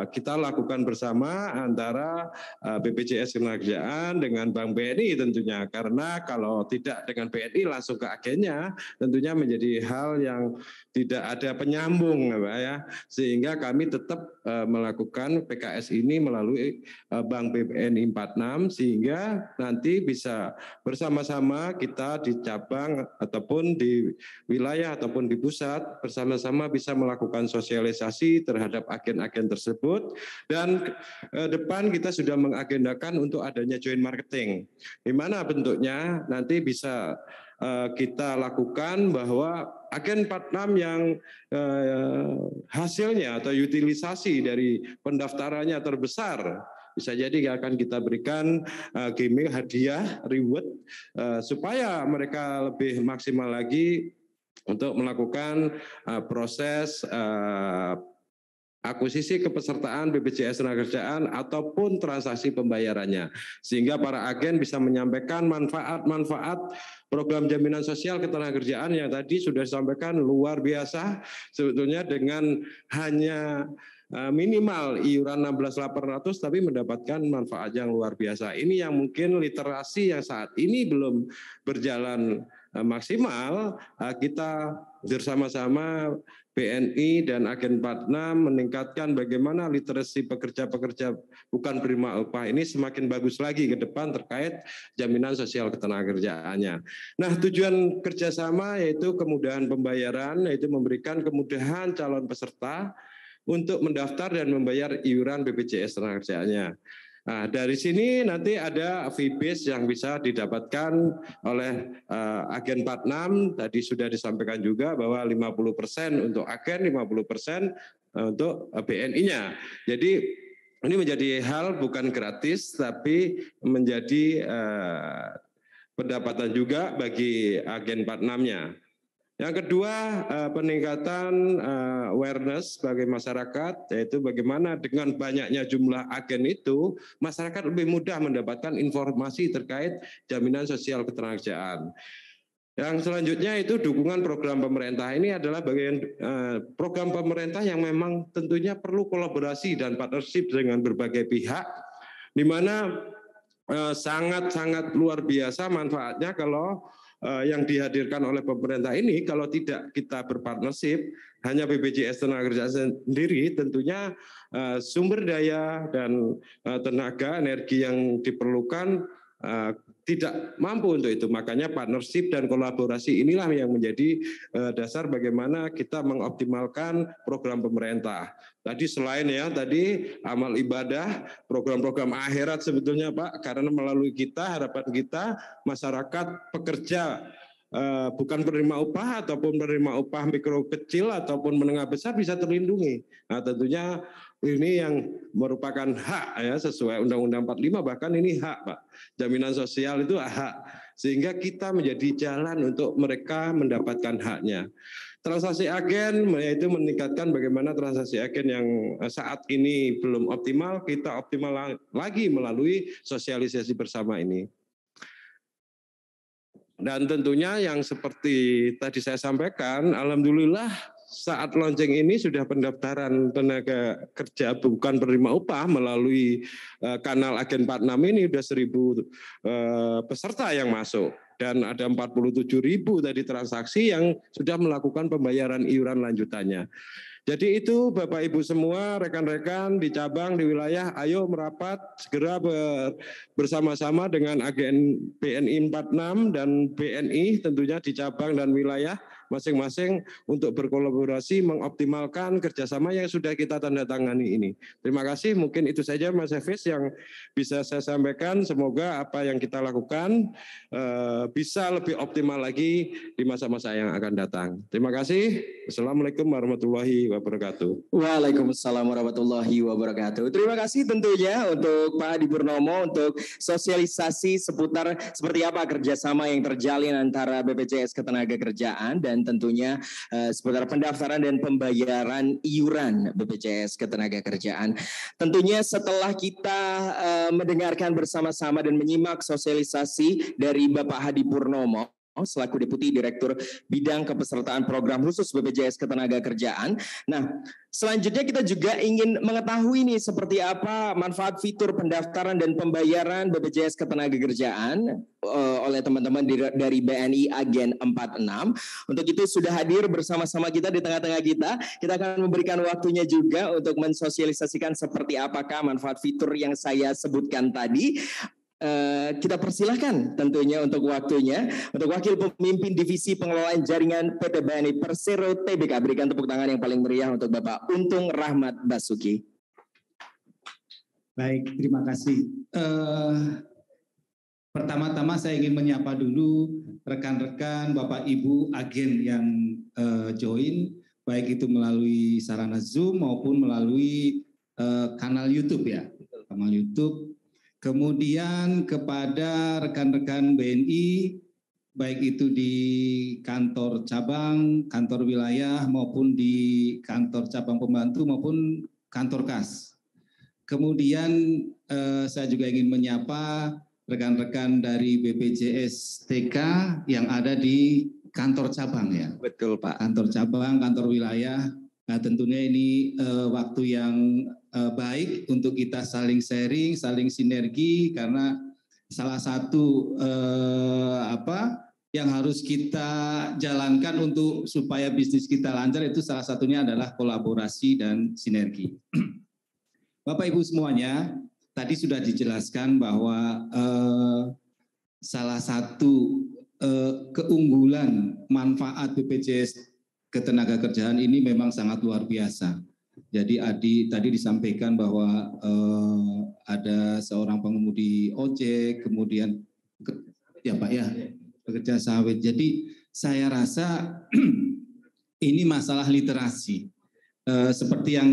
kita lakukan bersama antara BPJS Ketenagakerjaan dengan Bank BNI tentunya, karena kalau tidak dengan BNI langsung ke agennya tentunya menjadi hal yang tidak ada penyambung ya, sehingga kami tetap melakukan PKS ini melalui Bank BNI 46, sehingga nanti bisa bersama-sama kita di cabang ataupun di wilayah ataupun di pusat bersama-sama bisa melakukan sosialisasi terhadap agen-agen tersebut, dan depan kita sudah mengagendakan untuk adanya joint marketing. Di mana bentuknya nanti bisa kita lakukan bahwa Agen 46 yang hasilnya atau utilisasi dari pendaftarannya terbesar, bisa jadi akan kita berikan gimmick, hadiah, reward, supaya mereka lebih maksimal lagi untuk melakukan proses akuisisi kepesertaan BPJS Ketenagakerjaan ataupun transaksi pembayarannya, sehingga para agen bisa menyampaikan manfaat-manfaat program jaminan sosial ketenagakerjaan yang tadi sudah disampaikan luar biasa sebetulnya, dengan hanya minimal iuran 16.800 tapi mendapatkan manfaat yang luar biasa. Ini yang mungkin literasi yang saat ini belum berjalan maksimal, kita bersama-sama BNI dan Agen 46 meningkatkan bagaimana literasi pekerja-pekerja bukan penerima upah ini semakin bagus lagi ke depan terkait jaminan sosial ketenagakerjaannya. Nah, tujuan kerjasama yaitu kemudahan pembayaran, yaitu memberikan kemudahan calon peserta untuk mendaftar dan membayar iuran BPJS Ketenagakerjaannya. Nah, dari sini nanti ada fee base yang bisa didapatkan oleh Agen 46. Tadi sudah disampaikan juga bahwa 50% untuk agen, 50% untuk BNI-nya. Jadi ini menjadi hal bukan gratis, tapi menjadi pendapatan juga bagi Agen 46-nya. Yang kedua, peningkatan awareness bagi masyarakat, yaitu bagaimana dengan banyaknya jumlah agen itu, masyarakat lebih mudah mendapatkan informasi terkait jaminan sosial ketenagakerjaan. Yang selanjutnya itu dukungan program pemerintah. Ini adalah bagian program pemerintah yang memang tentunya perlu kolaborasi dan partnership dengan berbagai pihak, di mana sangat-sangat luar biasa manfaatnya kalau yang dihadirkan oleh pemerintah ini kalau tidak kita berpartnership hanya BPJS Ketenagakerjaan sendiri, tentunya sumber daya dan tenaga energi yang diperlukan tidak mampu untuk itu. Makanya partnership dan kolaborasi inilah yang menjadi dasar bagaimana kita mengoptimalkan program pemerintah. Tadi selain tadi amal ibadah, program-program akhirat sebetulnya Pak, karena melalui kita, harapan kita masyarakat pekerja bukan penerima upah ataupun penerima upah mikro kecil ataupun menengah besar bisa terlindungi. Nah, tentunya ini yang merupakan hak sesuai Undang-Undang 45, bahkan ini hak Pak. Jaminan sosial itu hak, sehingga kita menjadi jalan untuk mereka mendapatkan haknya. Transaksi agen yaitu meningkatkan bagaimana transaksi agen yang saat ini belum optimal, kita optimal lagi melalui sosialisasi bersama ini. Dan tentunya yang seperti tadi saya sampaikan, alhamdulillah saat launching ini sudah pendaftaran tenaga kerja bukan penerima upah melalui kanal Agen 46 ini sudah 1.000 peserta yang masuk. Dan ada 47.000 tadi transaksi yang sudah melakukan pembayaran iuran lanjutannya. Jadi itu Bapak Ibu semua, rekan-rekan di cabang, di wilayah, ayo merapat segera bersama-sama dengan Agen BNI 46 dan BNI tentunya di cabang dan wilayah masing-masing untuk berkolaborasi mengoptimalkan kerjasama yang sudah kita tanda tangani ini. Terima kasih, mungkin itu saja Mas Hafiz yang bisa saya sampaikan. Semoga apa yang kita lakukan bisa lebih optimal lagi di masa-masa yang akan datang. Terima kasih. Assalamualaikum warahmatullahi wabarakatuh. Waalaikumsalam warahmatullahi wabarakatuh. Terima kasih tentunya untuk Pak Hadi Purnomo untuk sosialisasi seputar seperti apa kerjasama yang terjalin antara BPJS Ketenagakerjaan dan tentunya seputar pendaftaran dan pembayaran iuran BPJS Ketenagakerjaan. Tentunya setelah kita mendengarkan bersama-sama dan menyimak sosialisasi dari Bapak Hadi Purnomo selaku Deputi Direktur Bidang Kepesertaan Program Khusus BPJS Ketenagakerjaan. Nah, selanjutnya kita juga ingin mengetahui nih seperti apa manfaat fitur pendaftaran dan pembayaran BPJS Ketenagakerjaan oleh teman-teman dari BNI Agen 46. Untuk itu sudah hadir bersama-sama kita di tengah-tengah kita. Kita akan memberikan waktunya juga untuk mensosialisasikan seperti apakah manfaat fitur yang saya sebutkan tadi. Kita persilahkan tentunya untuk waktunya untuk Wakil Pemimpin Divisi Pengelolaan Jaringan PT BNI Persero Tbk. Berikan tepuk tangan yang paling meriah untuk Bapak Untung Rahmat Basuki. Baik, terima kasih. Pertama-tama saya ingin menyapa dulu rekan-rekan Bapak Ibu agen yang join, baik itu melalui sarana Zoom maupun melalui kanal YouTube ya, kanal YouTube. Kemudian kepada rekan-rekan BNI, baik itu di kantor cabang, kantor wilayah, maupun di kantor cabang pembantu, maupun kantor kas. Kemudian saya juga ingin menyapa rekan-rekan dari BPJS TK yang ada di kantor cabang ya. Betul Pak. Kantor cabang, kantor wilayah. Nah tentunya ini waktu yang baik untuk kita saling sharing, saling sinergi karena salah satu yang harus kita jalankan untuk supaya bisnis kita lancar itu salah satunya adalah kolaborasi dan sinergi. Bapak Ibu semuanya, tadi sudah dijelaskan bahwa salah satu keunggulan manfaat BPJS Ketenagakerjaan ini memang sangat luar biasa. Jadi tadi disampaikan bahwa ada seorang pengemudi ojek, kemudian ya Pak ya, pekerja sawit. Jadi saya rasa ini masalah literasi. Seperti yang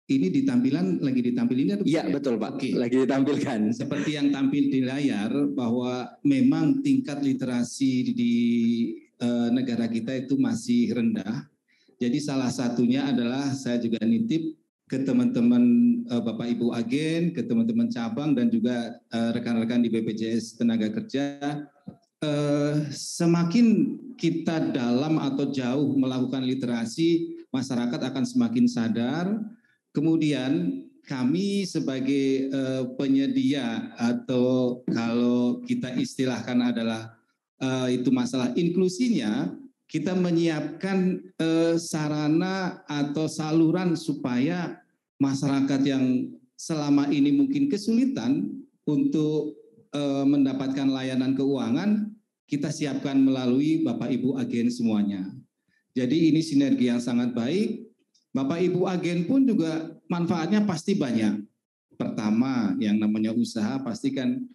ini lagi ditampilin atau Iya betul Pak, Oke. lagi ditampilkan. Seperti yang tampil di layar bahwa memang tingkat literasi di negara kita itu masih rendah. Jadi salah satunya adalah saya juga nitip ke teman-teman Bapak Ibu agen, ke teman-teman cabang dan juga rekan-rekan di BPJS Tenaga Kerja. Semakin kita dalam atau jauh melakukan literasi, masyarakat akan semakin sadar. Kemudian kami sebagai penyedia atau kalau kita istilahkan adalah itu masalah inklusinya, kita menyiapkan sarana atau saluran supaya masyarakat yang selama ini mungkin kesulitan untuk mendapatkan layanan keuangan, kita siapkan melalui Bapak Ibu agen semuanya. Jadi ini sinergi yang sangat baik. Bapak Ibu agen pun juga manfaatnya pasti banyak. Pertama, yang namanya usaha pasti kan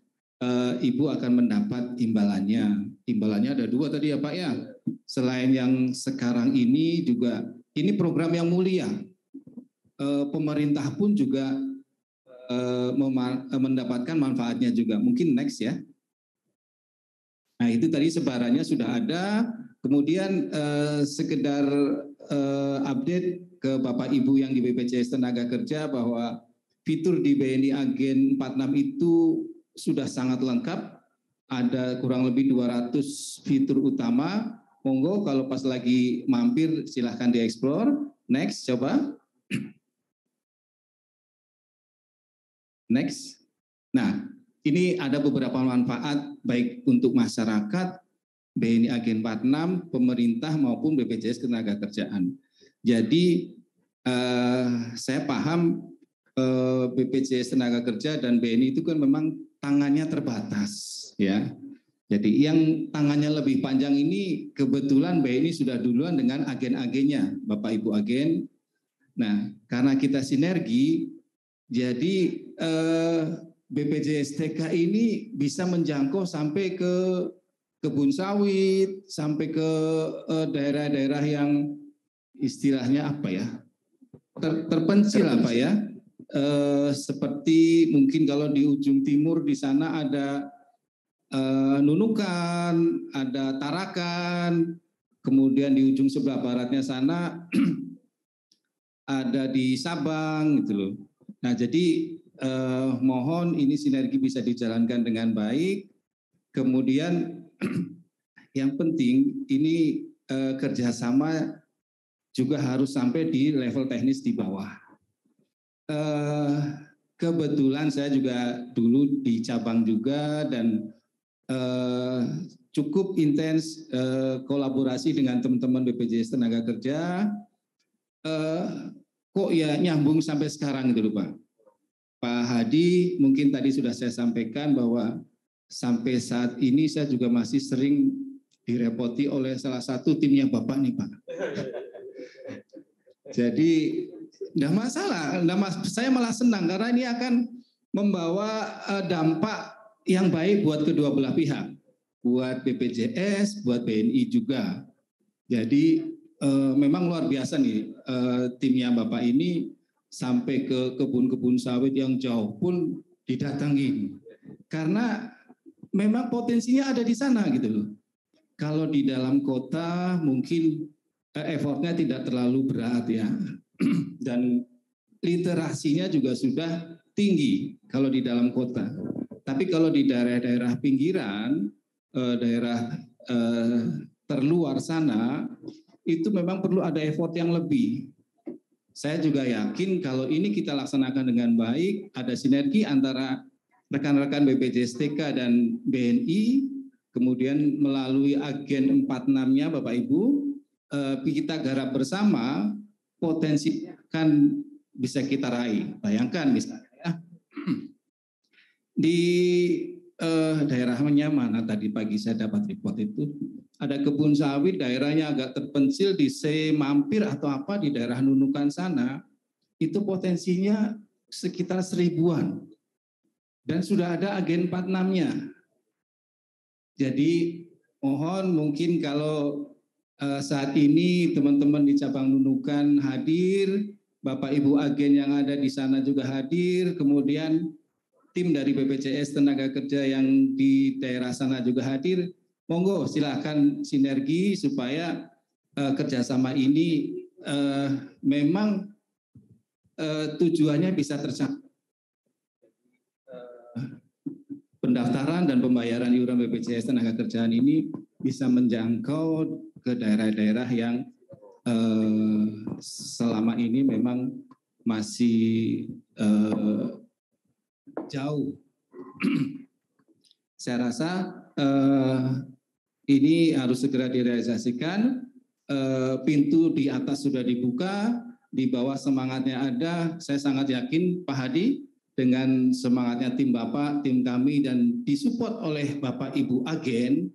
Ibu akan mendapat imbalannya. Imbalannya ada 2 tadi ya Pak ya. Selain yang sekarang ini juga, ini program yang mulia. Pemerintah pun juga mendapatkan manfaatnya juga. Mungkin next ya. Nah itu tadi sebarannya sudah ada. Kemudian sekedar update ke Bapak Ibu yang di BPJS Tenaga Kerja bahwa fitur di BNI Agen 46 itu sudah sangat lengkap. Ada kurang lebih 200 fitur utama. Monggo kalau pas lagi mampir silahkan dieksplor. Next, coba. Next. Nah, ini ada beberapa manfaat baik untuk masyarakat, BNI Agen 46, pemerintah maupun BPJS Ketenagakerjaan. Jadi saya paham BPJS Tenaga Kerja dan BNI itu kan memang tangannya terbatas, ya. Jadi yang tangannya lebih panjang ini kebetulan BNI sudah duluan dengan agen-agennya, Bapak Ibu agen. Nah, karena kita sinergi, jadi BPJS TK ini bisa menjangkau sampai ke kebun sawit, sampai ke daerah-daerah yang istilahnya apa ya, terpencil apa ya, seperti mungkin kalau di ujung timur di sana ada Nunukan, ada Tarakan, kemudian di ujung sebelah baratnya sana ada di Sabang gitu loh. Nah jadi mohon ini sinergi bisa dijalankan dengan baik. Kemudian yang penting ini kerjasama juga harus sampai di level teknis di bawah. Kebetulan saya juga dulu di cabang juga dan cukup intens kolaborasi dengan teman-teman BPJS Tenaga Kerja. Kok ya nyambung sampai sekarang gitu loh Pak. Pak Hadi mungkin tadi sudah saya sampaikan bahwa sampai saat ini saya juga masih sering direpoti oleh salah satu timnya Bapak nih Pak. Jadi enggak masalah, saya malah senang karena ini akan membawa dampak yang baik buat kedua belah pihak, buat BPJS, buat BNI juga. Jadi memang luar biasa nih timnya Bapak ini sampai ke kebun-kebun sawit yang jauh pun didatangi. Karena memang potensinya ada di sana gitu loh. Kalau di dalam kota mungkin effortnya tidak terlalu berat ya. Dan literasinya juga sudah tinggi kalau di dalam kota. Tapi kalau di daerah-daerah pinggiran, daerah terluar sana, itu memang perlu ada effort yang lebih. Saya juga yakin kalau ini kita laksanakan dengan baik, ada sinergi antara rekan-rekan BPJS TK dan BNI, kemudian melalui agen 46-nya Bapak Ibu, kita garap bersama, potensi kan bisa kita raih. Bayangkan misalnya ya, di daerahnya mana tadi pagi saya dapat report itu, ada kebun sawit, daerahnya agak terpencil di Mampir atau apa di daerah Nunukan sana, itu potensinya sekitar 1000-an. Dan sudah ada agen 46-nya. Jadi mohon mungkin kalau saat ini teman-teman di cabang Nunukan hadir, Bapak Ibu agen yang ada di sana juga hadir, kemudian tim dari BPJS Tenaga Kerja yang di daerah sana juga hadir, monggo silakan sinergi supaya kerjasama ini memang tujuannya bisa tercapai. Pendaftaran dan pembayaran iuran BPJS Tenagakerjaan ini bisa menjangkau ke daerah-daerah yang selama ini memang masih jauh. Saya rasa ini harus segera direalisasikan. Pintu di atas sudah dibuka, di bawah semangatnya ada. Saya sangat yakin Pak Hadi dengan semangatnya tim Bapak, tim kami, dan disupport oleh Bapak Ibu agen,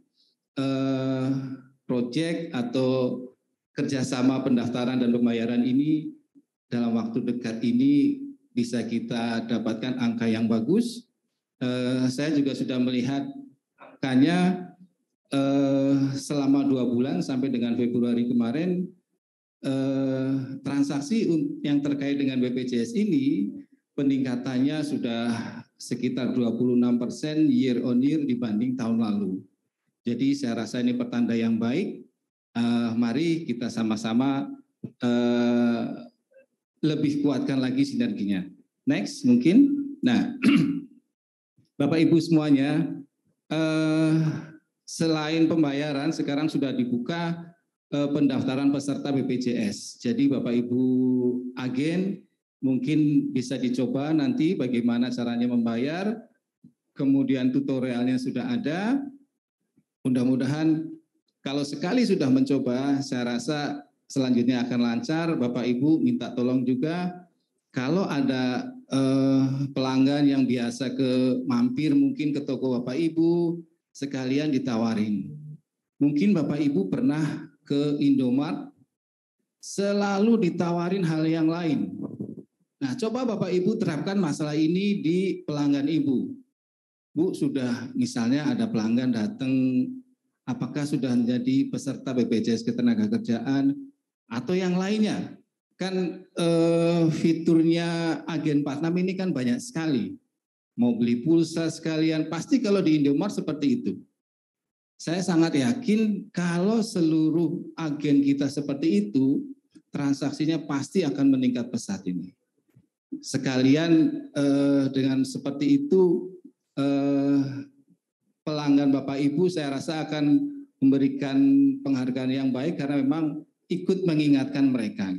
proyek atau kerjasama pendaftaran dan pembayaran ini dalam waktu dekat ini bisa kita dapatkan angka yang bagus. Saya juga sudah melihat angkanya selama 2 bulan sampai dengan Februari kemarin, transaksi yang terkait dengan BPJS ini peningkatannya sudah sekitar 26% year on year dibanding tahun lalu. Jadi saya rasa ini pertanda yang baik. Mari kita sama-sama lebih kuatkan lagi sinerginya. Next mungkin. Nah, Bapak Ibu semuanya, selain pembayaran sekarang sudah dibuka pendaftaran peserta BPJS. Jadi Bapak Ibu agen mungkin bisa dicoba nanti bagaimana caranya membayar, kemudian tutorialnya sudah ada. Mudah-mudahan kalau sekali sudah mencoba, saya rasa selanjutnya akan lancar. Bapak Ibu minta tolong juga, kalau ada pelanggan yang biasa ke mampir mungkin ke toko Bapak Ibu, sekalian ditawarin. Mungkin Bapak Ibu pernah ke Indomart, selalu ditawarin hal yang lain. Nah, coba Bapak Ibu terapkan masalah ini di pelanggan Ibu. Bu, sudah misalnya ada pelanggan datang, apakah sudah menjadi peserta BPJS Ketenagakerjaan atau yang lainnya? Kan fiturnya agen 46 ini kan banyak sekali. Mau beli pulsa sekalian, pasti kalau di Indomart seperti itu. Saya sangat yakin kalau seluruh agen kita seperti itu, transaksinya pasti akan meningkat pesat ini. Sekalian dengan seperti itu, pelanggan Bapak Ibu saya rasa akan memberikan penghargaan yang baik karena memang ikut mengingatkan mereka.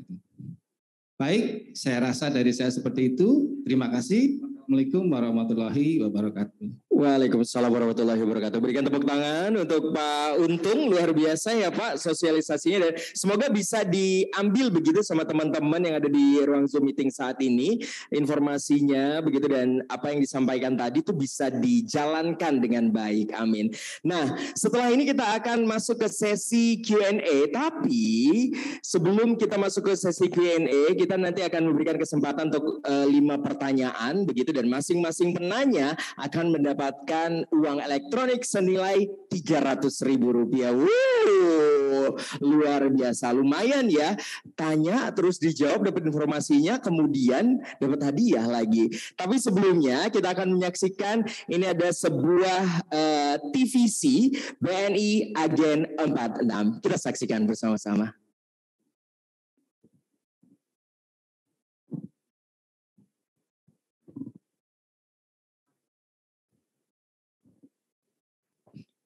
Baik, saya rasa dari saya seperti itu. Terima kasih. Assalamualaikum warahmatullahi wabarakatuh. Waalaikumsalam warahmatullahi wabarakatuh. Berikan tepuk tangan untuk Pak Untung, luar biasa ya Pak sosialisasinya, dan semoga bisa diambil begitu sama teman-teman yang ada di ruang Zoom meeting saat ini, informasinya begitu, dan apa yang disampaikan tadi itu bisa dijalankan dengan baik. Amin. Nah, setelah ini kita akan masuk ke sesi Q&A, tapi sebelum kita masuk ke sesi Q&A, kita nanti akan memberikan kesempatan untuk 5 pertanyaan begitu, dan masing-masing penanya akan mendapatkan uang elektronik senilai Rp300.000. Luar biasa, lumayan ya. Tanya terus dijawab, dapat informasinya, kemudian dapat hadiah lagi. Tapi sebelumnya kita akan menyaksikan ini ada sebuah TVC BNI Agen 46. Kita saksikan bersama-sama.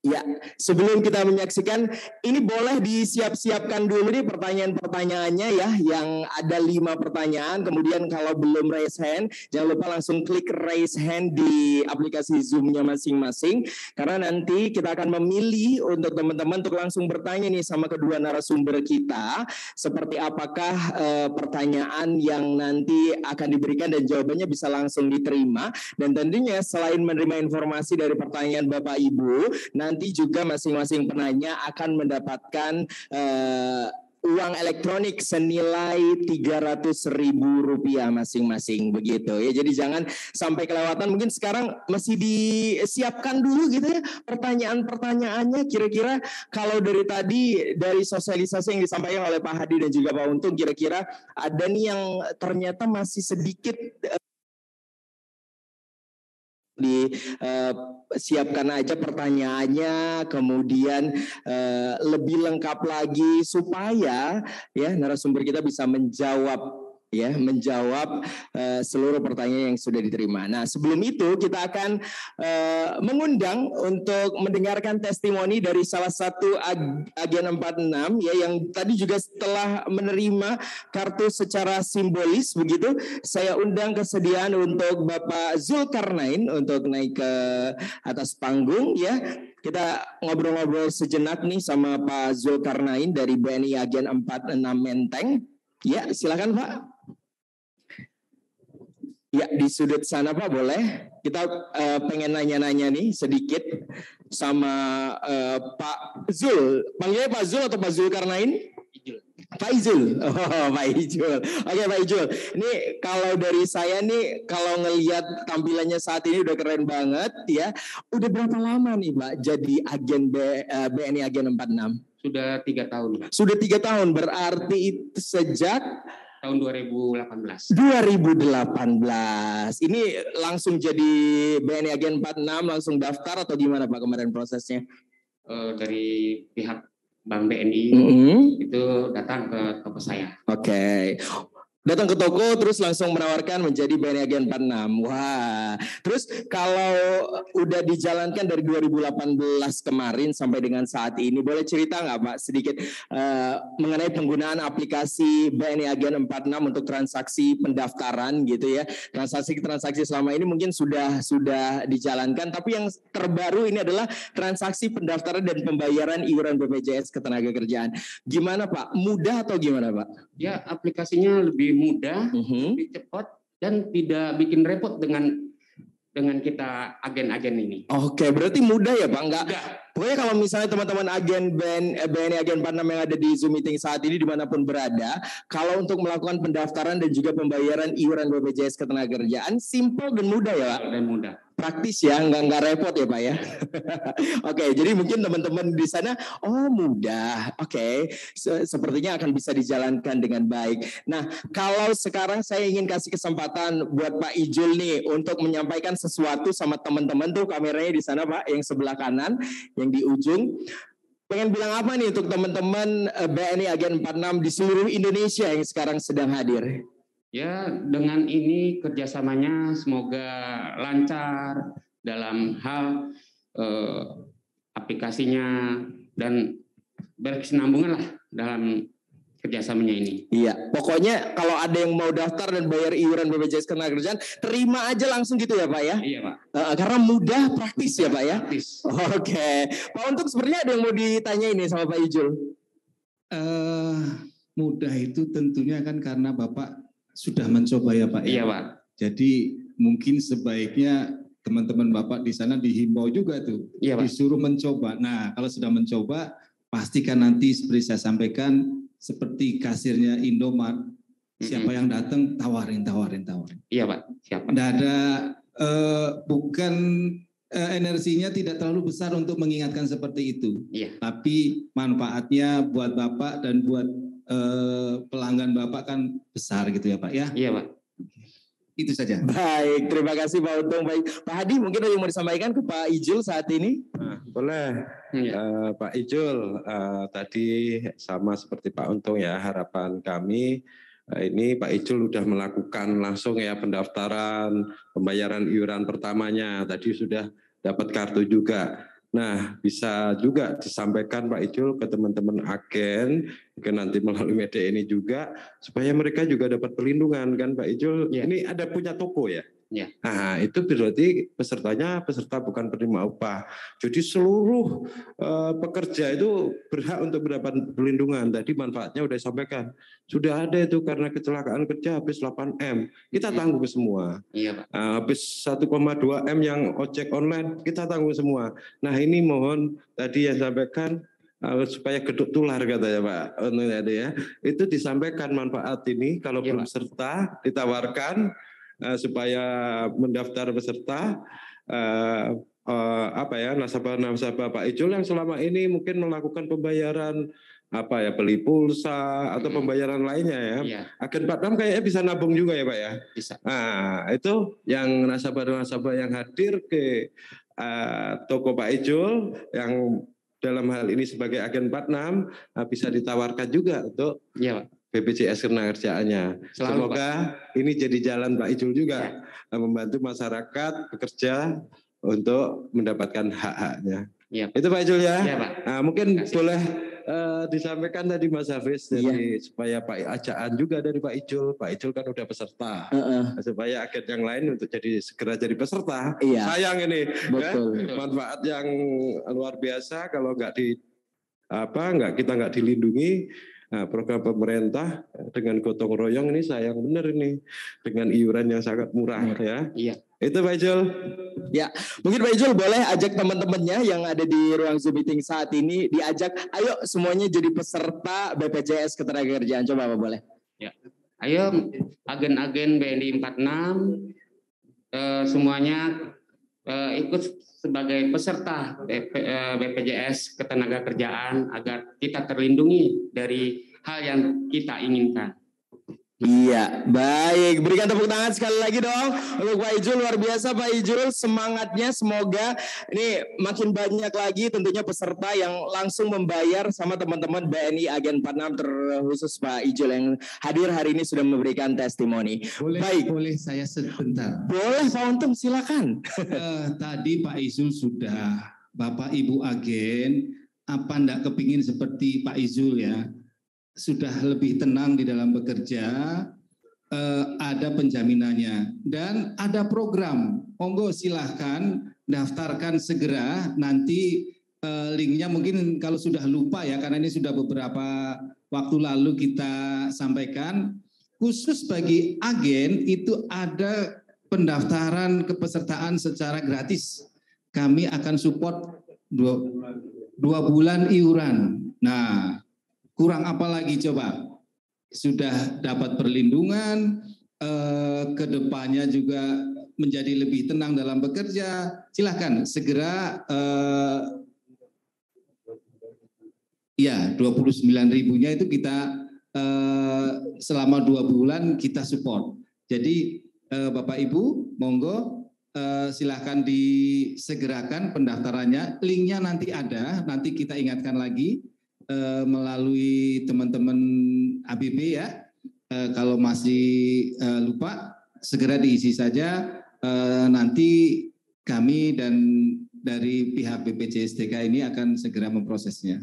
Ya, sebelum kita menyaksikan, ini boleh disiap-siapkan dulu nih pertanyaan-pertanyaannya ya, yang ada 5 pertanyaan. Kemudian kalau belum raise hand, jangan lupa langsung klik raise hand di aplikasi Zoom-nya masing-masing. Karena nanti kita akan memilih untuk teman-teman untuk langsung bertanya nih sama kedua narasumber kita, seperti apakah pertanyaan yang nanti akan diberikan dan jawabannya bisa langsung diterima. Dan tentunya selain menerima informasi dari pertanyaan Bapak Ibu, nanti juga masing-masing penanya akan mendapatkan uang elektronik senilai Rp300.000 masing-masing begitu ya. Jadi jangan sampai kelewatan. Mungkin sekarang masih disiapkan dulu gitu ya pertanyaan-pertanyaannya. Kira-kira kalau dari tadi dari sosialisasi yang disampaikan oleh Pak Hadi dan juga Pak Untung, kira-kira ada nih yang ternyata masih sedikit disiapkan aja pertanyaannya, kemudian lebih lengkap lagi supaya ya narasumber kita bisa menjawab seluruh pertanyaan yang sudah diterima. Nah, sebelum itu kita akan mengundang untuk mendengarkan testimoni dari salah satu agen 46 ya, yang tadi juga setelah menerima kartu secara simbolis begitu. Saya undang kesediaan untuk Bapak Zulkarnain untuk naik ke atas panggung ya. Kita ngobrol-ngobrol sejenak nih sama Pak Zulkarnain dari BNI Agen 46 Menteng. Ya, silakan Pak. Ya, di sudut sana Pak boleh. Kita pengen nanya-nanya nih sedikit sama Pak Zul. Panggilnya Pak Zul atau Pak Zulkarnain? Pak Ijul. Oh, Pak Ijul. Oke, Pak Ijul. Ini kalau dari saya nih, kalau ngelihat tampilannya saat ini udah keren banget ya. Udah berapa lama nih Pak jadi agen BNI Agen 46? Sudah 3 tahun. Sudah 3 tahun, berarti itu sejak tahun 2018. 2018. Ini langsung jadi BNI Agen 46, langsung daftar atau gimana Pak kemarin prosesnya? Dari pihak Bank BNI itu datang ke toko saya. Oke. Datang ke toko terus langsung menawarkan menjadi BNI Agen 46. Wah. Terus kalau udah dijalankan dari 2018 kemarin sampai dengan saat ini, boleh cerita nggak Pak sedikit mengenai penggunaan aplikasi BNI Agen 46 untuk transaksi pendaftaran gitu ya. Transaksi selama ini mungkin sudah dijalankan, tapi yang terbaru ini adalah transaksi pendaftaran dan pembayaran iuran BPJS Ketenagakerjaan. Gimana Pak? Mudah atau gimana Pak? Ya, aplikasinya lebih mudah, lebih cepat, dan tidak bikin repot dengan kita agen-agen ini. Oke, berarti mudah ya Pak? Enggak. Pokoknya kalau misalnya teman-teman agen BNI Agen 46 yang ada di Zoom meeting saat ini dimanapun berada, kalau untuk melakukan pendaftaran dan juga pembayaran iuran BPJS Ketenagakerjaan, simple dan mudah ya Pak? Dan mudah. Praktis ya, nggak repot ya Pak ya. Oke, jadi mungkin teman-teman di sana, oh mudah, oke, sepertinya akan bisa dijalankan dengan baik. Nah, kalau sekarang saya ingin kasih kesempatan buat Pak Ijul nih untuk menyampaikan sesuatu sama teman-teman tuh, kameranya di sana Pak, yang sebelah kanan, yang di ujung. Pengen bilang apa nih untuk teman-teman BNI Agen 46 di seluruh Indonesia yang sekarang sedang hadir? Ya, dengan ini kerjasamanya semoga lancar dalam hal aplikasinya dan berkesinambungan lah dalam kerjasamanya ini. Iya, pokoknya kalau ada yang mau daftar dan bayar iuran BPJS Ketenagakerjaan, terima aja langsung gitu ya Pak ya? Iya Pak. Karena mudah, praktis ya Pak ya? Praktis. Oke. Pak Untung sebenarnya ada yang mau ditanya ini sama Pak Ijul? Mudah itu tentunya kan karena Bapak sudah mencoba ya Pak? Iya Pak. Jadi mungkin sebaiknya teman-teman Bapak di sana dihimbau juga tuh, iya, Pak. Disuruh mencoba. Nah kalau sudah mencoba, pastikan nanti seperti saya sampaikan, seperti kasirnya Indomaret, siapa yang datang tawarin. Iya Pak, siapa? Nggak ada, bukan energinya tidak terlalu besar untuk mengingatkan seperti itu. Iya. Tapi manfaatnya buat Bapak dan buat pelanggan Bapak kan besar gitu ya Pak ya? Iya Pak. Itu saja. Baik, terima kasih Pak Untung. Baik, Pak Hadi mungkin ada yang mau disampaikan ke Pak Ijul saat ini? Boleh, Pak Ijul. Tadi sama seperti Pak Untung ya, harapan kami ini Pak Ijul sudah melakukan langsung ya pendaftaran, pembayaran iuran pertamanya. Tadi sudah dapat kartu juga. Nah, bisa juga disampaikan Pak Ijul ke teman-teman agen, mungkin nanti melalui media ini juga, supaya mereka juga dapat perlindungan kan Pak Ijul. Ini ada punya toko ya? Ya. Nah, itu berarti peserta bukan penerima upah. Jadi seluruh pekerja itu berhak untuk mendapat perlindungan. Tadi manfaatnya sudah disampaikan. Sudah ada itu karena kecelakaan kerja habis 8M. Kita tanggung semua. Iya, Pak. Habis 1,2M yang ojek online, kita tanggung semua. Nah, ini mohon tadi yang sampaikan supaya geduk tular katanya Pak. Ya. Itu disampaikan manfaat ini kalau belum serta ditawarkan supaya mendaftar peserta nasabah Pak Ijul yang selama ini mungkin melakukan pembayaran beli pulsa atau pembayaran lainnya ya. Agen 46 kayaknya bisa nabung juga ya Pak ya. Bisa. Nah, itu yang nasabah-nasabah yang hadir ke toko Pak Ijul yang dalam hal ini sebagai agen 46 bisa ditawarkan juga untuk BPJS Ketenagakerjaannya. Semoga ini jadi jalan Pak Ijul juga membantu masyarakat bekerja untuk mendapatkan hak-haknya. Itu Pak Ijul ya. Iya, Pak. Nah, mungkin boleh disampaikan tadi Mas Hafiz supaya Pak Ajaan juga dari Pak Ijul. Pak Ijul kan udah peserta. Supaya agen yang lain untuk segera jadi peserta. Sayang ini. Betul. Manfaat yang luar biasa kalau kita nggak dilindungi. Nah, program pemerintah dengan gotong royong ini sayang benar ini dengan iuran yang sangat murah ya. Iya. Itu Pak Ijul. Ya, mungkin Pak Ijul boleh ajak teman-temannya yang ada di ruang Zoom meeting saat ini diajak, ayo semuanya jadi peserta BPJS Ketenagakerjaan. Coba Pak boleh. Ya. Ayo agen-agen BNI 46 semuanya ikut sebagai peserta BPJS Ketenagakerjaan agar kita terlindungi dari hal yang kita inginkan. Iya, baik. Berikan tepuk tangan sekali lagi dong untuk Pak Ijul. Luar biasa Pak Ijul, semangatnya. Semoga ini makin banyak lagi tentunya peserta yang langsung membayar sama teman-teman BNI Agen 46, terkhusus Pak Ijul yang hadir hari ini sudah memberikan testimoni. Boleh saya sebentar? Boleh Pak Untung, silakan. Tadi Pak Ijul sudah, Bapak Ibu agen, apa enggak kepingin seperti Pak Ijul ya? Sudah lebih tenang di dalam bekerja, ada penjaminannya dan ada program. Monggo silahkan daftarkan segera, nanti linknya mungkin kalau sudah lupa ya, karena ini sudah beberapa waktu lalu kita sampaikan. Khusus bagi agen itu ada pendaftaran kepesertaan secara gratis. Kami akan support 2 bulan iuran. Nah, kurang apa lagi coba? Sudah dapat perlindungan, kedepannya juga menjadi lebih tenang dalam bekerja. Silahkan segera 29.000-nya itu kita selama 2 bulan kita support. Jadi Bapak Ibu monggo silahkan disegerakan pendaftarannya. Linknya nanti ada, nanti kita ingatkan lagi melalui teman-teman ABB ya. Kalau masih lupa segera diisi saja, nanti kami dan dari pihak BPJSDK ini akan segera memprosesnya.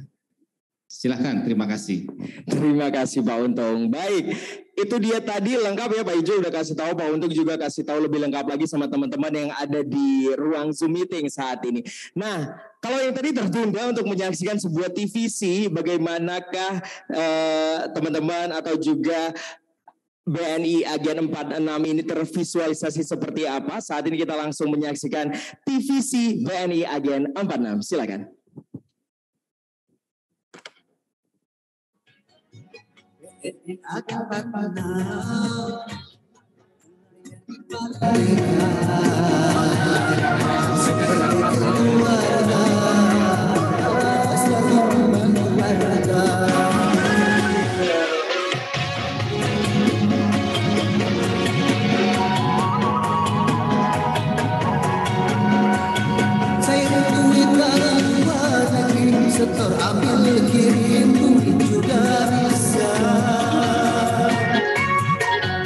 Silakan, terima kasih. Terima kasih Pak Untung. Baik, itu dia tadi lengkap ya Pak Ijul udah kasih tahu, Pak Untung juga kasih tahu lebih lengkap lagi sama teman-teman yang ada di ruang Zoom meeting saat ini. Nah, kalau yang tadi tertunda untuk menyaksikan sebuah TVC, bagaimanakah teman-teman atau juga BNI Agen 46 ini tervisualisasi seperti apa? Saat ini kita langsung menyaksikan TVC BNI Agen 46. Silakan. Setor ambil kirim mungkin juga bisa.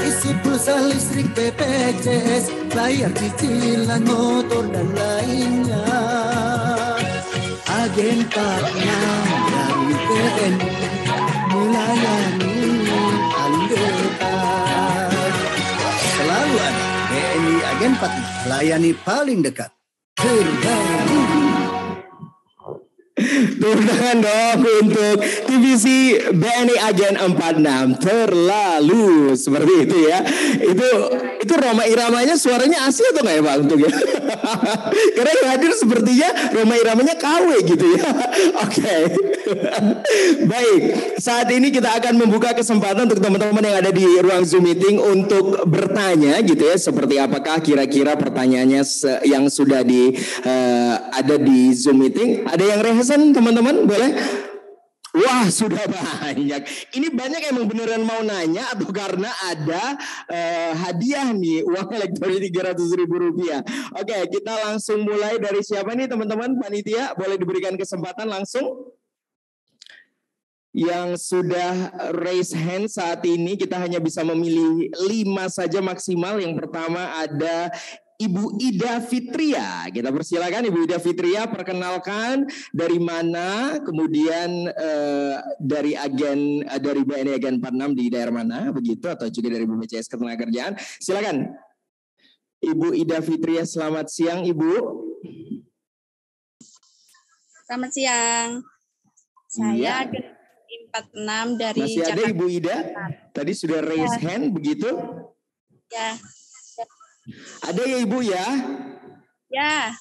Isi pulsa listrik BPJS, bayar cicilan motor dan lainnya. Agen 46 dari BNI melayani anggota. Selalu ada BNI Agen 46, layani paling dekat. Tepuk tangan dong untuk divisi BNI Agen 46 terlalu seperti itu ya. Itu Roma Iramanya suaranya asli atau enggak ya Pak untuk ya? Karena yang hadir sepertinya Roma Iramanya KW gitu ya. Oke. Baik, saat ini kita akan membuka kesempatan untuk teman-teman yang ada di ruang Zoom meeting untuk bertanya gitu ya, seperti apakah kira-kira pertanyaannya yang sudah ada di Zoom meeting. Ada yang rehesan teman-teman, boleh? Wah, sudah banyak. Ini banyak emang beneran mau nanya atau karena ada hadiah nih, uang elektronik Rp300.000. Oke, kita langsung mulai dari siapa nih teman-teman? Panitia, boleh diberikan kesempatan langsung. Yang sudah raise hand saat ini kita hanya bisa memilih 5 saja maksimal. Yang pertama ada Ibu Ida Fitria. Kita persilakan Ibu Ida Fitria, perkenalkan dari mana, kemudian dari BNI Agen 46 di daerah mana, begitu, atau juga dari BPJS Ketenagakerjaan. Silakan Ibu Ida Fitria, selamat siang Ibu. Selamat siang. Saya Agen 46 dari Masih Jakarta. ada Ibu Ida? Tadi sudah raise hand begitu? Ya. Ada ya Ibu ya? Ya.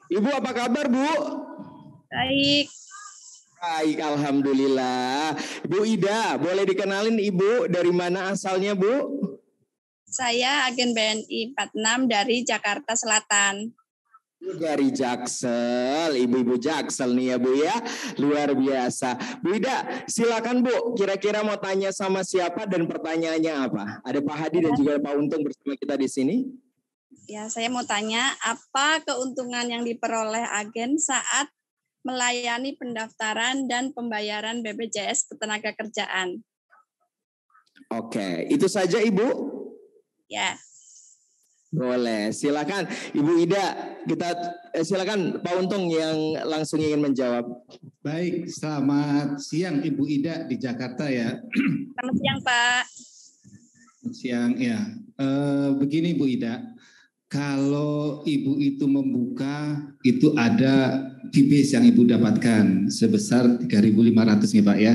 Ibu apa kabar Bu? Baik. Baik, alhamdulillah. Ibu Ida, boleh dikenalin Ibu dari mana asalnya Bu? Saya agen BNI 46 dari Jakarta Selatan. Dari Jaksel, ibu-ibu Jaksel nih ya Bu ya, luar biasa. Bu Ida, silakan Bu, kira-kira mau tanya sama siapa dan pertanyaannya apa? Ada Pak Hadi dan juga Pak Untung bersama kita di sini. Ya, saya mau tanya, apa keuntungan yang diperoleh agen saat melayani pendaftaran dan pembayaran BPJS Ketenagakerjaan? Oke, itu saja Ibu? Ya. Boleh, silakan Ibu Ida. Kita silakan Pak Untung yang langsung ingin menjawab. Baik, selamat siang Ibu Ida di Jakarta ya. Selamat siang Pak. Siang ya. Begini Bu Ida, kalau Ibu itu membuka itu ada fee-base yang Ibu dapatkan sebesar 3.500 nih Pak ya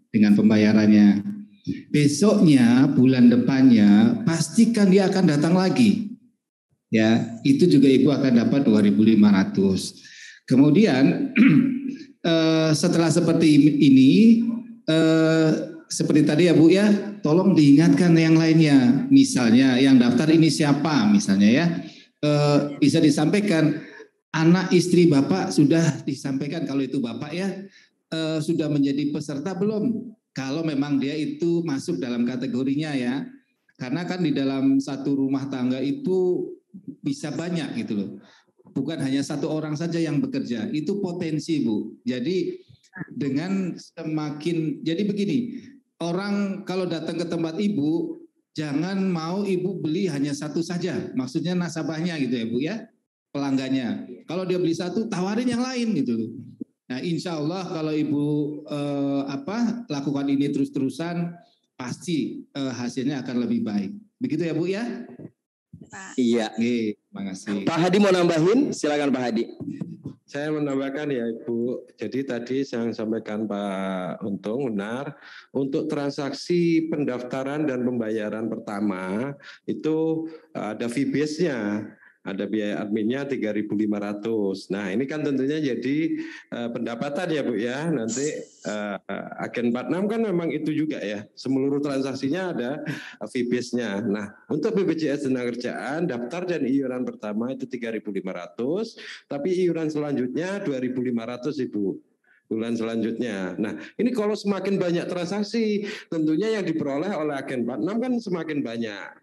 dengan pembayarannya. Besoknya bulan depannya pastikan dia akan datang lagi. Ya, itu juga Ibu akan dapat 2.500. Kemudian setelah seperti ini, seperti tadi ya Bu ya, tolong diingatkan yang lainnya. Misalnya yang daftar ini siapa, misalnya ya, bisa disampaikan anak istri Bapak sudah disampaikan kalau itu Bapak ya, sudah menjadi peserta belum? Kalau memang dia itu masuk dalam kategorinya ya, karena kan di dalam satu rumah tangga itu bisa banyak gitu loh. Bukan hanya satu orang saja yang bekerja. Itu potensi Bu. Jadi dengan semakin, jadi begini, orang kalau datang ke tempat Ibu, jangan mau Ibu beli hanya satu saja. Maksudnya nasabahnya gitu ya Bu ya, pelanggannya. Kalau dia beli satu, tawarin yang lain gitu loh. Nah insya Allah kalau Ibu lakukan ini terus-terusan, pasti hasilnya akan lebih baik. Begitu ya Bu ya? Iya. Terima kasih. Pak Hadi mau nambahin? Silakan Pak Hadi. Saya menambahkan ya Ibu. Jadi tadi yang sampaikan Pak Untung benar. Untuk transaksi pendaftaran dan pembayaran pertama itu ada fee base-nya. Ada biaya adminnya 3.500. Nah ini kan tentunya jadi pendapatan ya Bu ya. Nanti agen 46 kan memang itu juga ya. Seluruh transaksinya ada fee base-nya. Nah untuk BPJS Ketenagakerjaan daftar dan iuran pertama itu 3.500. Tapi iuran selanjutnya 2.500 Ibu. Bulan selanjutnya. Nah ini kalau semakin banyak transaksi tentunya yang diperoleh oleh agen 46 kan semakin banyak.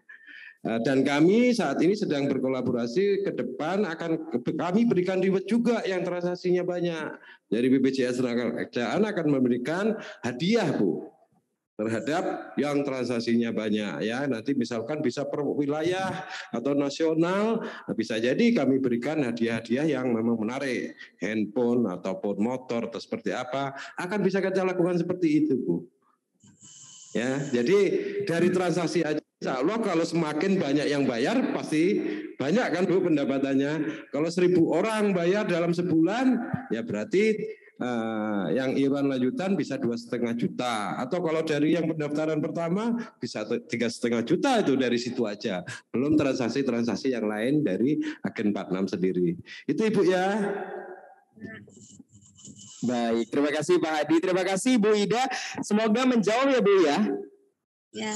Dan kami saat ini sedang berkolaborasi ke depan akan kami berikan reward juga yang transaksinya banyak. Dari BPJS Ketenagakerjaan akan memberikan hadiah Bu. terhadap yang transaksinya banyak ya. Nanti misalkan bisa per wilayah atau nasional, bisa jadi kami berikan hadiah-hadiah yang memang menarik, handphone ataupun motor atau seperti apa, akan bisa kita lakukan seperti itu, Bu. Ya, jadi dari transaksi aja, insya Allah kalau semakin banyak yang bayar pasti banyak kan Bu pendapatannya. Kalau 1.000 orang bayar dalam sebulan, ya berarti yang iuran lanjutan bisa 2,5 juta, atau kalau dari yang pendaftaran pertama bisa 3,5 juta, itu dari situ aja, belum transaksi-transaksi yang lain dari agen 46 sendiri. Itu Ibu ya. Baik, terima kasih Pak Hadi, terima kasih Bu Ida, semoga menjawab ya Bu ya. Ya.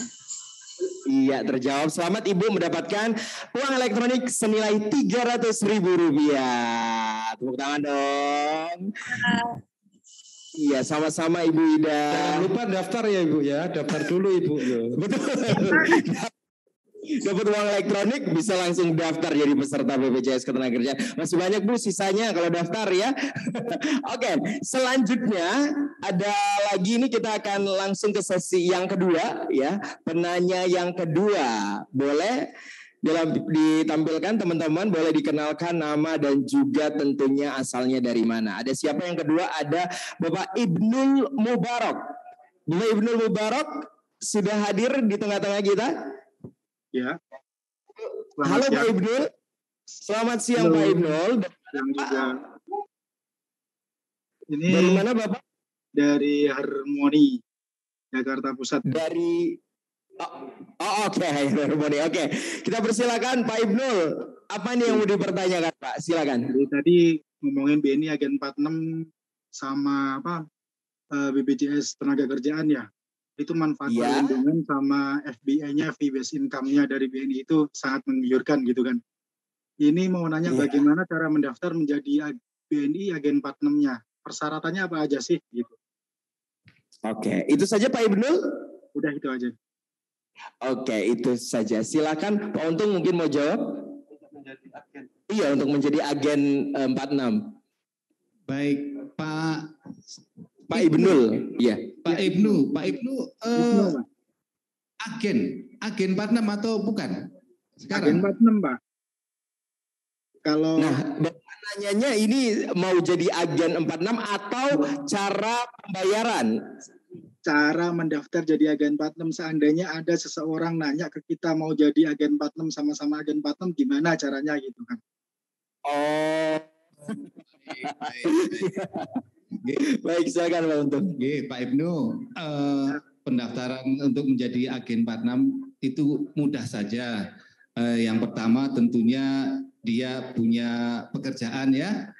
Iya, terjawab. Selamat Ibu mendapatkan uang elektronik senilai Rp300.000. Tepuk tangan dong. Iya, sama-sama Ibu Ida. Jangan lupa daftar ya Ibu ya, daftar dulu Ibu. Betul. Dapat uang elektronik bisa langsung daftar jadi peserta BPJS Ketenagakerjaan. Masih banyak Bu sisanya kalau daftar ya. Oke, selanjutnya ada lagi, ini kita akan langsung ke sesi yang kedua ya. Penanya yang kedua, boleh ditampilkan teman-teman, boleh dikenalkan nama dan juga tentunya asalnya dari mana. Ada siapa yang kedua? Ada Bapak Ibnul Mubarak. Bapak Ibnul Mubarak sudah hadir di tengah-tengah kita? Ya. Halo Pak Ibnul. Selamat siang Pak Ibnul. Ini dari mana Bapak? Dari Harmoni, Jakarta Pusat. Dari oke, Harmoni. Oke. Kita persilakan Pak Ibnul. Apa nih yang mau dipertanyakan Pak? Silakan. Jadi tadi ngomongin BNI Agen 46 sama apa BPJS Ketenagakerjaan ya. Itu manfaat perlindungan sama FBI-nya, fee based income-nya dari BNI itu sangat menggiurkan gitu kan. Ini mau nanya bagaimana cara mendaftar menjadi BNI Agen 46-nya. Persyaratannya apa aja sih gitu. Oke, itu saja Pak Ibnul? Udah itu aja. Oke, itu saja. Silakan Pak Untung mungkin mau jawab. Iya, untuk menjadi agen 46. Baik, Pak Ibnul, iya. Pak Ibnu, agen 46 atau bukan? Sekarang. Agen 46, Pak. Kalau Bapak nanyanya ini mau jadi agen 46 atau cara pembayaran? Cara mendaftar jadi agen 46, seandainya ada seseorang nanya ke kita mau jadi agen 46 sama-sama agen 46, gimana caranya gitu kan? Oh. Baik, silakan Pak Untung. Pak Ibnu, pendaftaran untuk menjadi agen 46 itu mudah saja. Yang pertama tentunya dia punya pekerjaan ya,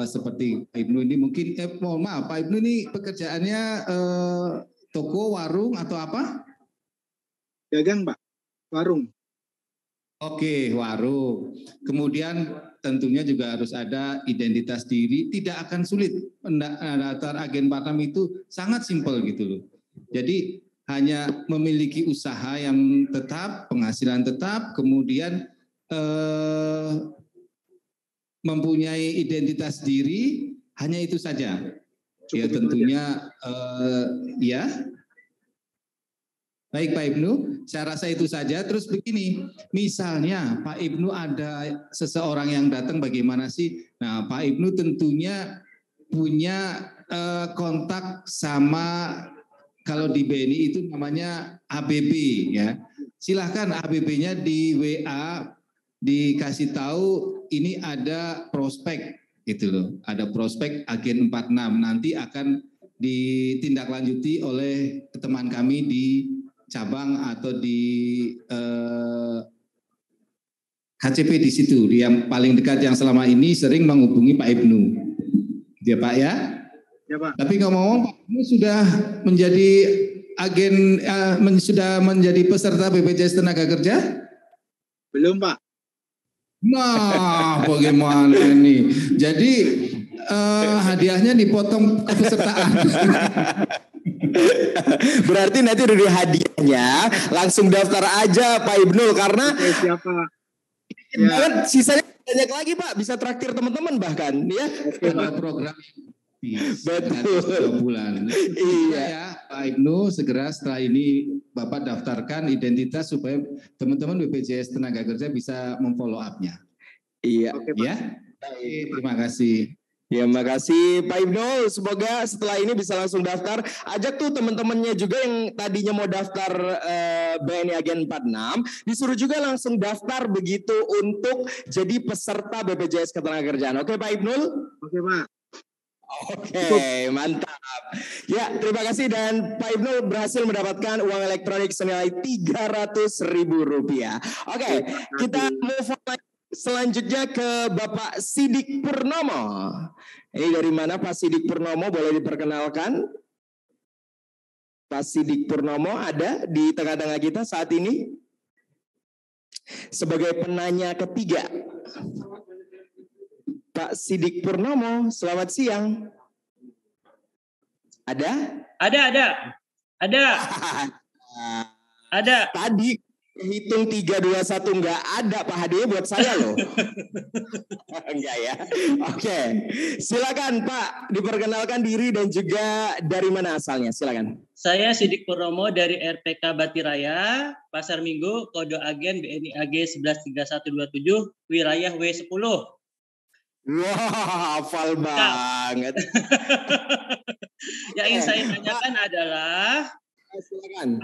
seperti Pak Ibnu ini mungkin, mohon maaf Pak Ibnu ini pekerjaannya toko, warung atau apa? Dagang Pak, warung. Oke, warung. Kemudian tentunya juga harus ada identitas diri. Tidak akan sulit mendaftar agen 46 itu sangat simpel gitu loh. Jadi hanya memiliki usaha yang tetap, penghasilan tetap, kemudian mempunyai identitas diri, hanya itu saja. Ya tentunya ya. Baik Pak Ibnu, saya rasa itu saja. Terus begini, misalnya Pak Ibnu ada seseorang yang datang bagaimana sih? Nah Pak Ibnu tentunya punya kontak sama, kalau di BNI itu namanya ABB ya. Silahkan ABB-nya di WA, dikasih tahu ini ada prospek gitu loh. Ada prospek agen 46, nanti akan ditindaklanjuti oleh teman kami di cabang atau di HCP di situ, yang paling dekat yang selama ini sering menghubungi Pak Ibnu. Ya Pak ya? Ya Pak. Tapi ngomong-ngomong Pak Ibnu sudah menjadi agen, sudah menjadi peserta BPJS Tenaga Kerja? Belum Pak. Nah, bagaimana ini? Jadi hadiahnya dipotong kepesertaan. Berarti nanti dari hadiahnya langsung daftar aja Pak Ibnul, karena siapa? Ya. Sisanya banyak lagi Pak, bisa traktir teman-teman bahkan ya. Program Betul. 2 bulan. Iya ya, Pak Ibnu, segera setelah ini Bapak daftarkan identitas supaya teman-teman BPJS Tenaga Kerja bisa memfollow up-nya. Iya. Oke, ya. Baik, terima kasih. Ya, makasih Pak Ibnu. Semoga setelah ini bisa langsung daftar. Ajak tuh teman-temannya juga yang tadinya mau daftar BNI Agen 46, disuruh juga langsung daftar begitu untuk jadi peserta BPJS Ketenagakerjaan. Oke Pak Ibnu? Oke Pak. Oke, mantap. Ya, terima kasih dan Pak Ibnu berhasil mendapatkan uang elektronik senilai Rp300.000. Oke, kita move on selanjutnya ke Bapak Sidik Purnomo. Ini dari mana Pak Sidik Purnomo? Boleh diperkenalkan? Pak Sidik Purnomo ada di tengah-tengah kita saat ini sebagai penanya ketiga. Pak Sidik Purnomo, selamat siang. Ada? Ada. Tadi hitung 3, 2, 1 enggak ada, Pak, hadiahnya buat saya loh. Enggak ya. Oke. Silakan Pak, diperkenalkan diri dan juga dari mana asalnya. Silakan. Saya Sidik Purnomo dari RPK Batiraya, Pasar Minggu, kode agen BNI AG 113127, wilayah W10. Wah, hafal banget. Yang ingin saya tanyakan adalah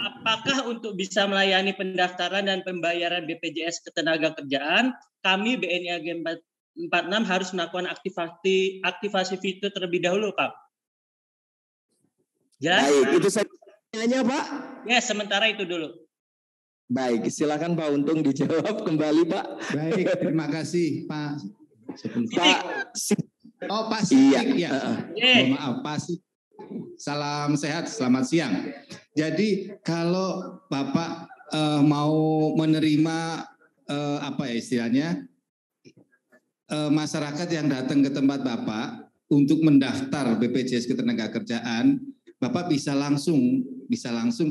apakah untuk bisa melayani pendaftaran dan pembayaran BPJS Ketenagakerjaan, kami BNI Agen 46 harus melakukan aktivasi fitur terlebih dahulu, Pak? Jelas? Baik, itu saya tanya, Pak. Ya, sementara itu dulu. Baik, silakan Pak Untung dijawab kembali, Pak. Baik, terima kasih, Pak. Pak Sidik, iya. Mohon maaf, Pak Sidik. Salam sehat, selamat siang. Jadi kalau Bapak mau menerima istilahnya masyarakat yang datang ke tempat Bapak untuk mendaftar BPJS Ketenagakerjaan, Bapak bisa langsung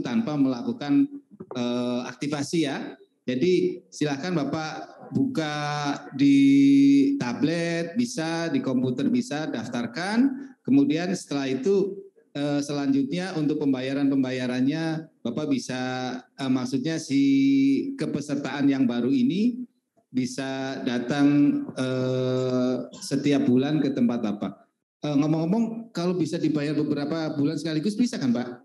tanpa melakukan aktivasi ya. Jadi silakan Bapak buka di tablet bisa, di komputer bisa, daftarkan. Kemudian setelah itu selanjutnya untuk pembayarannya Bapak bisa maksudnya si kepesertaan yang baru ini bisa datang setiap bulan ke tempat Bapak. Ngomong-ngomong kalau bisa dibayar beberapa bulan sekaligus bisa kan Pak?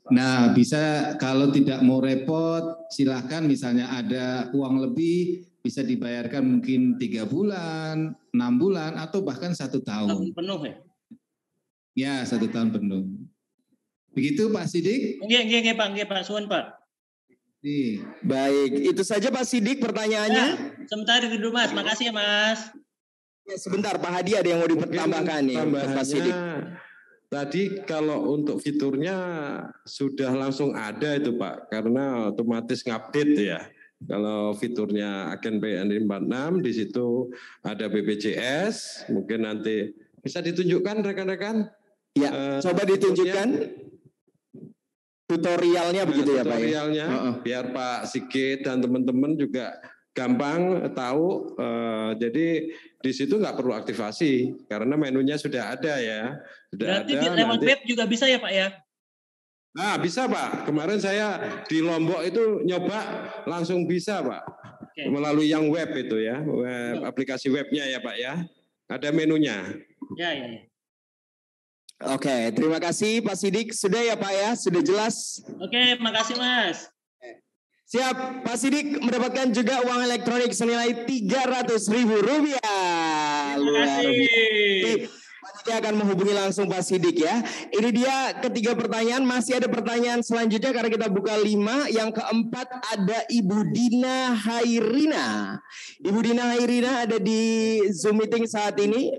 Nah bisa, kalau tidak mau repot silahkan, misalnya ada uang lebih bisa dibayarkan mungkin 3 bulan, 6 bulan atau bahkan 1 tahun. Penuh ya? Ya, 1 tahun penuh. Begitu Pak Sidik? Nggih Pak, suwun Pak. Baik, itu saja Pak Sidik pertanyaannya. Ya, sebentar dulu Mas, makasih ya Mas. Ya, sebentar Pak Hadi ada yang mau ditambahkan nih Pak Sidik. Tadi kalau untuk fiturnya sudah langsung ada itu Pak, karena otomatis ngupdate ya. Kalau fiturnya Agen BNI 46 di situ ada BPJS, mungkin nanti bisa ditunjukkan rekan-rekan. Ya, coba ditunjukkan tutorialnya begitu ya Pak. Tutorialnya biar Pak Sigit dan teman-teman juga gampang tahu. Jadi di situ nggak perlu aktivasi karena menunya sudah ada ya. Berarti di lewat web juga bisa ya Pak ya? Nah bisa Pak. Kemarin saya di Lombok itu nyoba langsung bisa Pak. Melalui yang web itu ya, aplikasi webnya ya Pak ya. Ada menunya. Ya. Oke, terima kasih Pak Sidik. Sudah ya Pak ya, sudah jelas. Oke, makasih Mas. Siap, Pak Sidik mendapatkan juga uang elektronik senilai Rp300.000. Luar biasa. Panitia akan menghubungi langsung Pak Sidik ya. Ini dia ketiga pertanyaan, masih ada pertanyaan selanjutnya karena kita buka 5. Yang keempat ada Ibu Dina Hairina. Ibu Dina Hairina ada di Zoom meeting saat ini,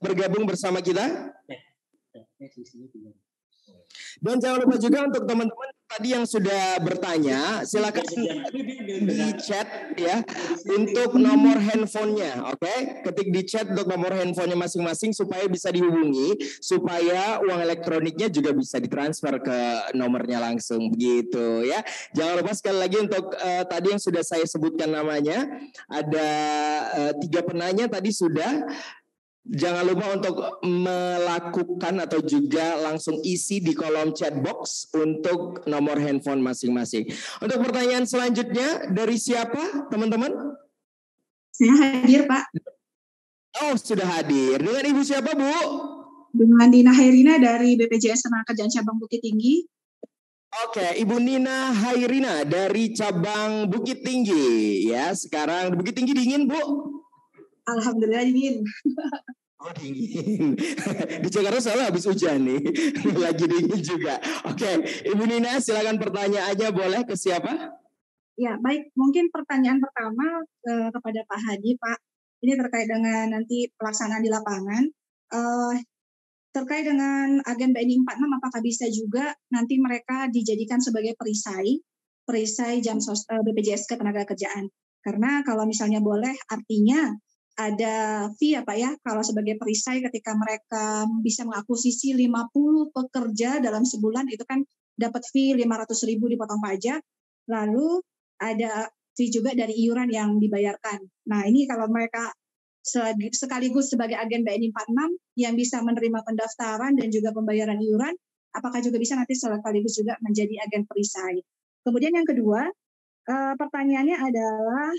bergabung bersama kita. Dan jangan lupa juga untuk teman-teman tadi yang sudah bertanya, silakan di chat ya untuk nomor handphonenya, oke? Ketik di chat untuk nomor handphonenya masing-masing supaya bisa dihubungi, supaya uang elektroniknya juga bisa ditransfer ke nomornya langsung, begitu ya. Jangan lupa sekali lagi untuk tadi yang sudah saya sebutkan namanya, ada 3 penanya tadi sudah. Jangan lupa untuk melakukan atau juga langsung isi di kolom chat box untuk nomor handphone masing-masing. Untuk pertanyaan selanjutnya dari siapa, teman-teman? Saya hadir, Pak. Oh, sudah hadir. Dengan Ibu siapa, Bu? Dengan Nina Hairina dari BPJS Tenaga Kerjaan Cabang Bukit Tinggi. Oke, Ibu Nina Hairina dari Cabang Bukit Tinggi. Ya, sekarang Bukit Tinggi dingin, Bu? Alhamdulillah dingin. Oh, dingin. Di Jakarta soalnya habis hujan nih. Lagi dingin juga. Oke, Ibu Nina silakan pertanyaannya, boleh ke siapa? Ya, baik. Mungkin pertanyaan pertama kepada Pak Hadi, Pak. Ini terkait dengan nanti pelaksanaan di lapangan. Terkait dengan agen BNI 46, apakah bisa juga nanti mereka dijadikan sebagai perisai jam BPJS Ketenagakerjaan? Karena kalau misalnya boleh, artinya ada fee ya Pak ya, kalau sebagai perisai ketika mereka bisa mengakuisisi 50 pekerja dalam sebulan, itu kan dapat fee 500.000 dipotong pajak, lalu ada fee juga dari iuran yang dibayarkan. Nah ini kalau mereka sekaligus sebagai agen BNI 46 yang bisa menerima pendaftaran dan juga pembayaran iuran, apakah juga bisa nanti sekaligus juga menjadi agen perisai? Kemudian yang kedua, pertanyaannya adalah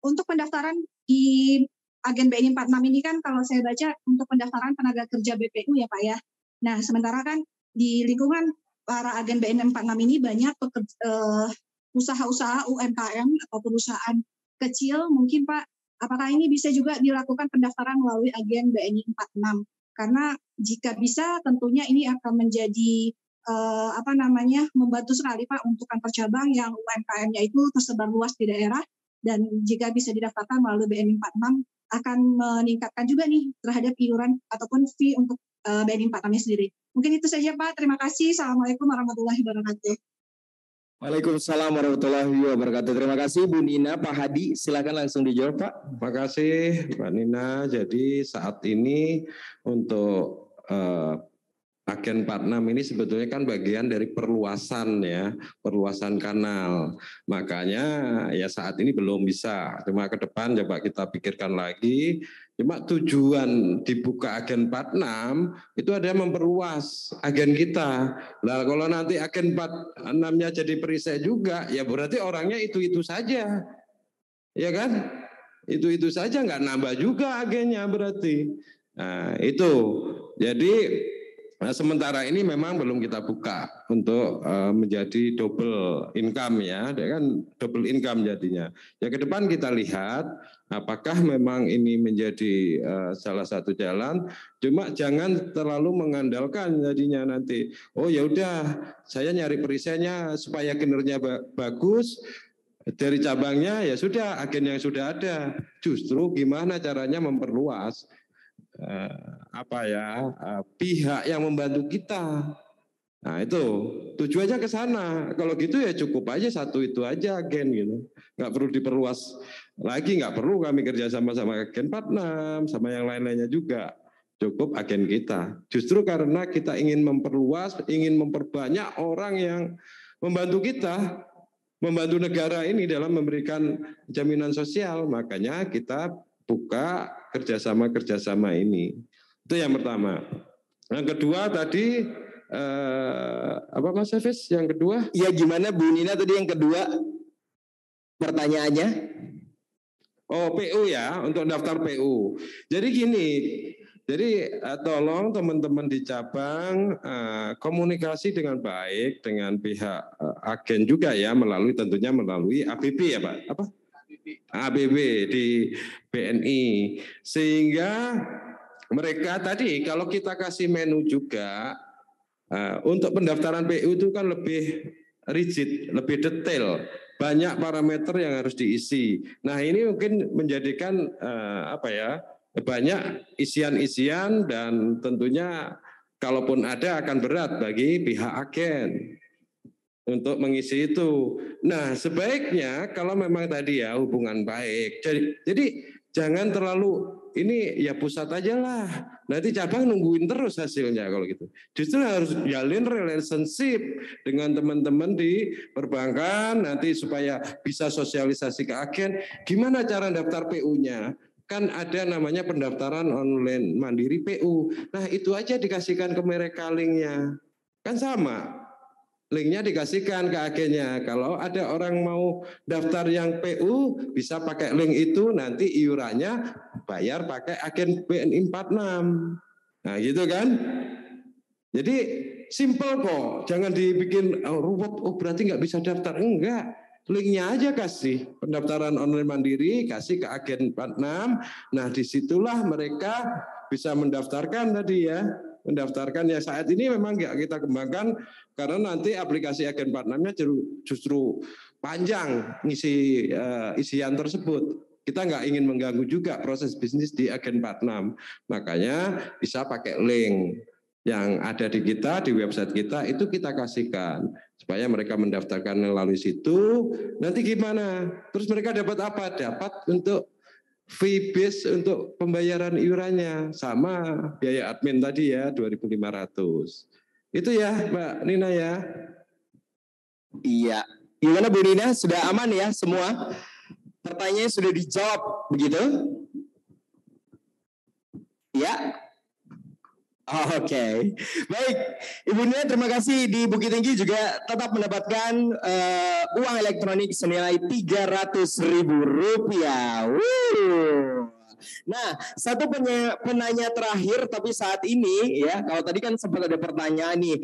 untuk pendaftaran di agen BNI 46 ini kan kalau saya baca untuk pendaftaran tenaga kerja BPU ya Pak ya. Nah sementara kan di lingkungan para agen BNI 46 ini banyak usaha-usaha UMKM atau perusahaan kecil mungkin Pak. Apakah ini bisa juga dilakukan pendaftaran melalui agen BNI 46? Karena jika bisa tentunya ini akan menjadi membantu sekali Pak untuk kantor cabang yang UMKM-nya itu tersebar luas di daerah. Dan jika bisa didaftarkan melalui BNI 46 akan meningkatkan juga nih terhadap iuran ataupun fee untuk BNI 46 sendiri. Mungkin itu saja Pak. Terima kasih. Assalamualaikum warahmatullahi wabarakatuh. Waalaikumsalam warahmatullahi wabarakatuh. Terima kasih Bu Nina. Pak Hadi silakan langsung dijawab Pak. Terima kasih Mbak Nina. Jadi saat ini untuk agen 46 ini sebetulnya kan bagian dari perluasan ya, perluasan kanal. Makanya ya saat ini belum bisa. Cuma ke depan coba kita pikirkan lagi. Cuma tujuan dibuka agen 46 itu ada memperluas agen kita. Nah kalau nanti agen 46-nya jadi perisai juga, ya berarti orangnya itu-itu saja. Ya kan? Itu-itu saja, nggak nambah juga agennya berarti. Nah itu. Jadi nah, sementara ini memang belum kita buka untuk menjadi double income ya, kan double income jadinya. Ya ke depan kita lihat apakah memang ini menjadi salah satu jalan. Cuma jangan terlalu mengandalkan jadinya nanti. Oh ya udah, saya nyari perisainya supaya kinerja bagus. Dari cabangnya ya sudah agen yang sudah ada. Justru gimana caranya memperluas pihak yang membantu kita. Nah itu tujuannya ke sana. Kalau gitu ya cukup aja satu itu aja agen gitu. Nggak perlu diperluas lagi, nggak perlu kami kerjasama sama agen 46 sama yang lain-lainnya juga. Cukup agen kita. Justru karena kita ingin memperluas, ingin memperbanyak orang yang membantu kita, membantu negara ini dalam memberikan jaminan sosial. Makanya kita buka kerjasama ini. Itu yang pertama. Yang kedua tadi apa Mas Hafiz? Yang kedua? Ya gimana Bu Nina tadi yang kedua pertanyaannya? Oh PU ya, untuk daftar PU. Jadi gini, jadi tolong teman-teman di cabang komunikasi dengan baik dengan pihak agen juga ya, tentunya melalui ABB ya Pak? Apa? ABB di BNI, sehingga mereka tadi kalau kita kasih menu juga untuk pendaftaran PU itu kan lebih rigid, lebih detail, banyak parameter yang harus diisi. Nah ini mungkin menjadikan banyak isian-isian dan tentunya kalaupun ada akan berat bagi pihak agen untuk mengisi itu. Nah, sebaiknya kalau memang tadi ya hubungan baik. Jadi Jangan terlalu ini ya pusat aja lah. Nanti cabang nungguin terus hasilnya kalau gitu. Justru harus jalin relationship dengan teman-teman di perbankan nanti supaya bisa sosialisasi ke agen. Gimana cara daftar PU-nya? Kan ada namanya pendaftaran online mandiri PU. Nah itu aja dikasihkan ke mereka linknya. Kan sama. Linknya dikasihkan ke agennya. Kalau ada orang mau daftar yang PU, bisa pakai link itu, nanti iurannya bayar pakai agen BNI 46. Nah gitu kan. Jadi simple kok. Jangan dibikin ruwet, berarti nggak bisa daftar. Enggak. Linknya aja kasih. Pendaftaran online mandiri, kasih ke agen 46. Nah disitulah mereka bisa mendaftarkan tadi ya. Mendaftarkan ya saat ini memang nggak kita kembangkan karena nanti aplikasi agen 46-nya justru panjang ngisi isian tersebut. Kita nggak ingin mengganggu juga proses bisnis di agen 46. Makanya bisa pakai link yang ada di kita, di website kita, itu kita kasihkan. Supaya mereka mendaftarkan melalui situ. Nanti gimana? Terus mereka dapat apa? Dapat untuk fee base untuk pembayaran iurannya sama biaya admin tadi ya 2.500. Itu ya Mbak Nina ya. Iya. Gimana Bu Nina? Sudah aman ya semua? Pertanyaannya sudah dijawab begitu? Ya. Oke. Baik. Ibu Nina terima kasih. Di Bukit Tinggi juga tetap mendapatkan uang elektronik senilai Rp300.000. Nah, satu penanya terakhir, tapi saat ini ya, kalau tadi kan sempat ada pertanyaan nih,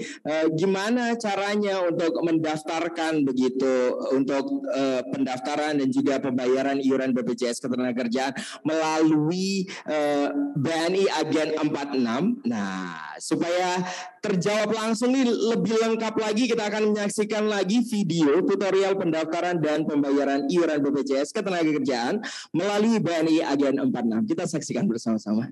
gimana caranya untuk mendaftarkan begitu untuk pendaftaran dan juga pembayaran iuran BPJS Ketenagakerjaan melalui BNI Agen 46. Nah, supaya terjawab langsung nih lebih lengkap lagi, kita akan menyaksikan lagi video tutorial pendaftaran dan pembayaran iuran BPJS Ketenagakerjaan melalui BNI Agen 46. Kita saksikan bersama-sama.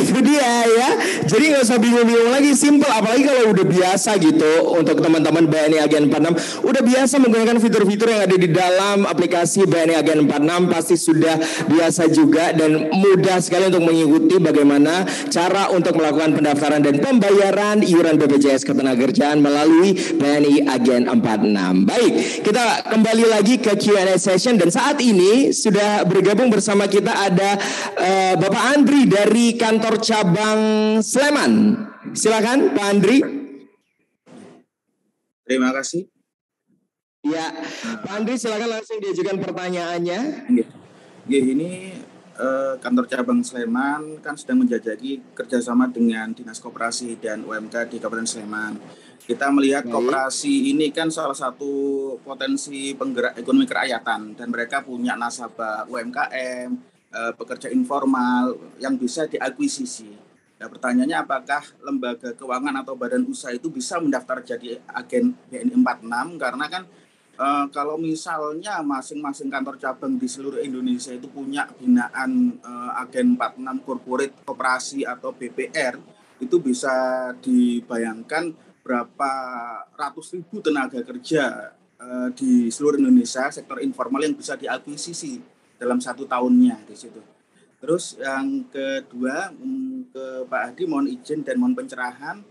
Itu dia ya. Jadi nggak usah bingung-bingung lagi, simple. Apalagi kalau udah biasa gitu untuk teman-teman BNI Agen 46 udah biasa menggunakan fitur-fitur yang ada di dalam aplikasi BNI Agen 46, pasti sudah biasa juga dan mudah sekali untuk mengikuti bagaimana cara untuk melakukan pendaftaran dan pembayaran iuran BPJS Ketenagakerjaan melalui BNI Agen 46. Baik, kita kembali lagi ke Q&A session dan saat ini sudah bergabung bersama kita ada Bapak Andri dari kantor cabang Sleman. Silakan Pak Andri. Terima kasih. Ya, Pak Andri silakan langsung diajukan pertanyaannya. Ini kantor cabang Sleman kan sedang menjajaki kerjasama dengan Dinas Koperasi dan UMK di Kabupaten Sleman. Kita melihat koperasi ini kan salah satu potensi penggerak ekonomi kerakyatan dan mereka punya nasabah UMKM, pekerja informal yang bisa diakuisisi. Nah, pertanyaannya apakah lembaga keuangan atau badan usaha itu bisa mendaftar jadi agen BNI 46 karena kan kalau misalnya masing-masing kantor cabang di seluruh Indonesia itu punya binaan agen 46 corporate koperasi atau BPR, itu bisa dibayangkan berapa ratus ribu tenaga kerja di seluruh Indonesia sektor informal yang bisa diakuisisi dalam 1 tahunnya di situ. Terus yang kedua, ke Pak Hadi mohon izin dan mohon pencerahan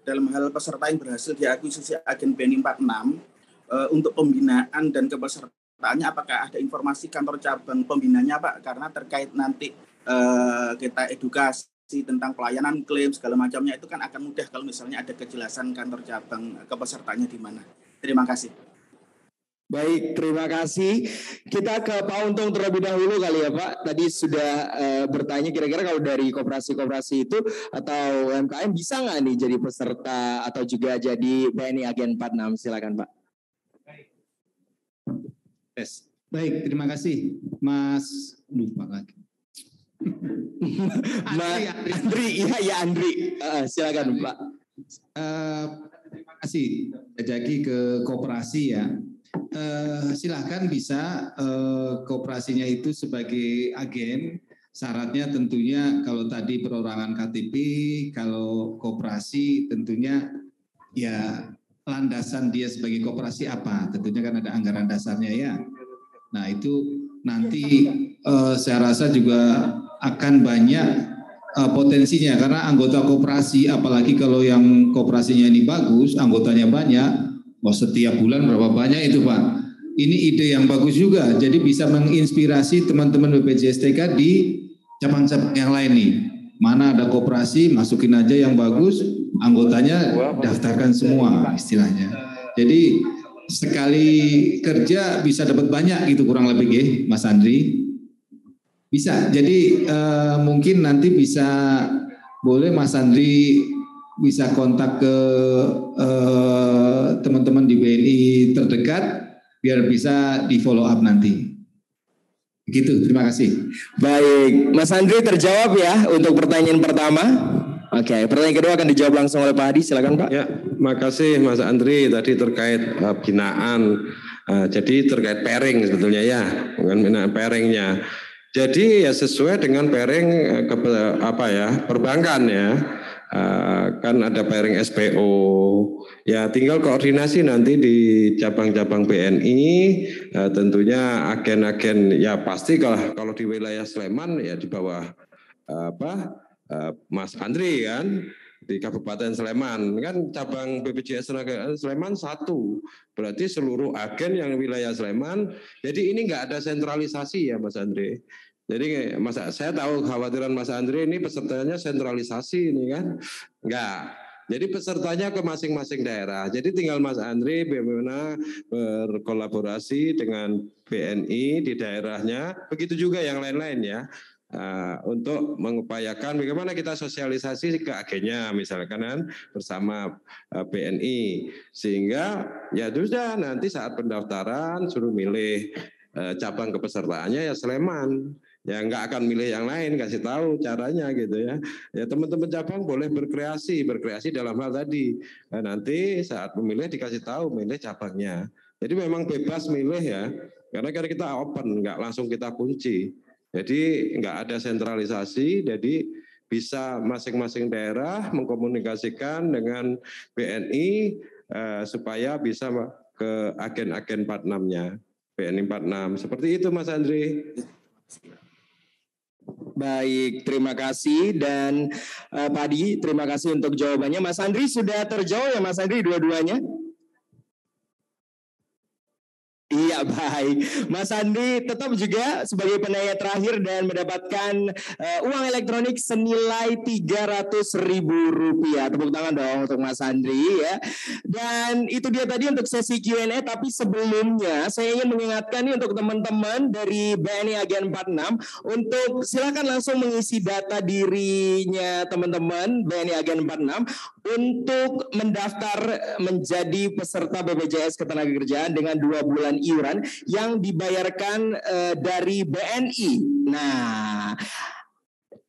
dalam hal peserta yang berhasil diakuisisi agen BNI 46 untuk pembinaan dan kepesertaannya, apakah ada informasi kantor cabang pembinanya Pak? Karena terkait nanti kita edukasi tentang pelayanan klaim segala macamnya itu kan akan mudah kalau misalnya ada kejelasan kantor cabang kepesertanya di mana. Terima kasih. Baik, terima kasih. Kita ke Pak Untung terlebih dahulu kali ya Pak. Tadi sudah bertanya kira-kira kalau dari koperasi-koperasi itu atau UMKM bisa nggak nih jadi peserta atau juga jadi BNI Agen 46? Silakan Pak. Baik, terima kasih Mas. Lupa lagi. Andri. Silakan Pak. Terima kasih. Jadi ke koperasi ya. Silahkan bisa koperasinya itu sebagai agen. Syaratnya tentunya kalau tadi perorangan KTP, kalau koperasi tentunya ya landasan dia sebagai koperasi apa? Tentunya kan ada anggaran dasarnya ya. Nah itu nanti saya rasa juga akan banyak potensinya karena anggota koperasi, apalagi kalau yang koperasinya ini bagus, anggotanya banyak, setiap bulan berapa banyak itu Pak. Ini ide yang bagus juga, jadi bisa menginspirasi teman-teman BPJS TK di cabang-cabang yang lain nih. Mana ada koperasi, masukin aja yang bagus, anggotanya daftarkan semua istilahnya. Jadi sekali kerja bisa dapat banyak gitu kurang lebih ya Mas Andri. Bisa, jadi mungkin nanti bisa boleh Mas Andri bisa kontak ke teman-teman di BNI terdekat biar bisa di follow up nanti. Begitu, terima kasih. Baik, Mas Andri terjawab ya untuk pertanyaan pertama. Oke, pertanyaan kedua akan dijawab langsung oleh Pak Hadi. Silakan Pak. Ya, makasih Mas Andri tadi terkait binaan. Jadi terkait pairing sebetulnya ya, bukan binaan pairingnya. Jadi ya sesuai dengan pairing perbankan ya. Kan ada pairing SPO. Ya tinggal koordinasi nanti di cabang-cabang BNI. Tentunya agen-agen ya pasti kalau di wilayah Sleman ya di bawah Mas Andri kan di Kabupaten Sleman kan cabang BPJS Tenaga Sleman 1, berarti seluruh agen yang wilayah Sleman. Jadi ini nggak ada sentralisasi ya Mas Andri. Jadi saya tahu khawatiran Mas Andri ini pesertanya sentralisasi ini kan, nggak. Jadi pesertanya ke masing-masing daerah. Jadi tinggal Mas Andri bagaimana berkolaborasi dengan BNI di daerahnya, begitu juga yang lain-lain ya. Untuk mengupayakan bagaimana kita sosialisasi ke agennya misalkan kan bersama BNI sehingga ya sudah nanti saat pendaftaran suruh milih cabang kepesertaannya ya Sleman. Ya nggak akan milih yang lain, kasih tahu caranya gitu ya. Ya teman-teman cabang boleh berkreasi dalam hal tadi. Nah, nanti saat memilih dikasih tahu milih cabangnya. Jadi memang bebas milih ya, karena kita open, nggak langsung kita kunci. Jadi nggak ada sentralisasi, jadi bisa masing-masing daerah mengkomunikasikan dengan BNI supaya bisa ke agen-agen 46-nya, BNI 46. Seperti itu Mas Andri. Baik, terima kasih dan Pak Adi, terima kasih untuk jawabannya. Mas Andri sudah terjawab ya Mas Andri dua-duanya? Iya baik, Mas Andri tetap juga sebagai penanya terakhir dan mendapatkan uang elektronik senilai Rp300.000. Tepuk tangan dong untuk Mas Andri ya. Dan itu dia tadi untuk sesi Q&A. Tapi sebelumnya saya ingin mengingatkan nih untuk teman-teman dari BNI Agen 46 untuk silakan langsung mengisi data dirinya teman-teman BNI Agen 46 untuk mendaftar menjadi peserta BPJS Ketenagakerjaan dengan 2 bulan iuran yang dibayarkan dari BNI. Nah,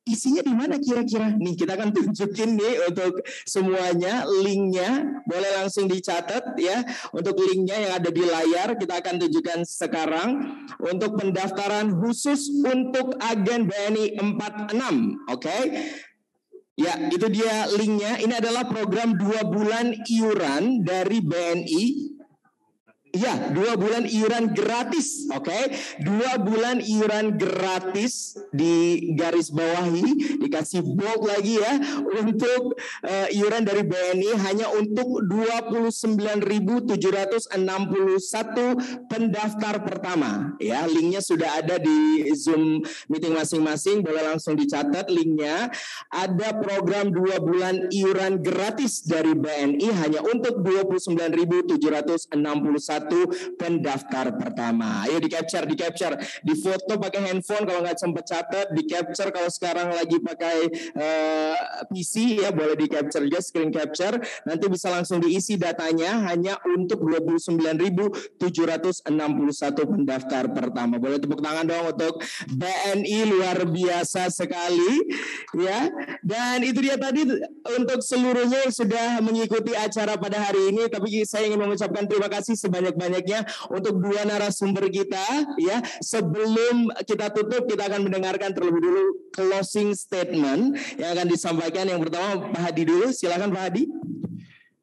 isinya di mana kira-kira? Nih kita akan tunjukin nih untuk semuanya linknya, boleh langsung dicatat ya. Untuk linknya yang ada di layar kita akan tunjukkan sekarang untuk pendaftaran khusus untuk agen BNI 46, oke? Ya, itu dia linknya. Ini adalah program 2 bulan iuran dari BNI. Ya, 2 bulan iuran gratis, oke? 2 bulan iuran gratis, di garis bawahi, dikasih bold lagi ya, untuk iuran dari BNI hanya untuk 29.761 pendaftar pertama. Ya, linknya sudah ada di Zoom meeting masing-masing, boleh langsung dicatat linknya. Ada program 2 bulan iuran gratis dari BNI hanya untuk 29.761 pendaftar pertama. Ayo di capture, di foto pakai handphone kalau nggak sempat catat, di capture kalau sekarang lagi pakai PC ya boleh di capture juga, screen capture. Nanti bisa langsung diisi datanya hanya untuk 29.761 pendaftar pertama. Boleh tepuk tangan dong untuk BNI, luar biasa sekali ya. Dan itu dia tadi untuk seluruhnya yang sudah mengikuti acara pada hari ini. Tapi saya ingin mengucapkan terima kasih sebanyak-banyaknya untuk 2 narasumber kita ya. Sebelum kita tutup, kita akan mendengarkan terlebih dulu closing statement yang akan disampaikan. Yang pertama Pak Hadi dulu, silakan Pak Hadi.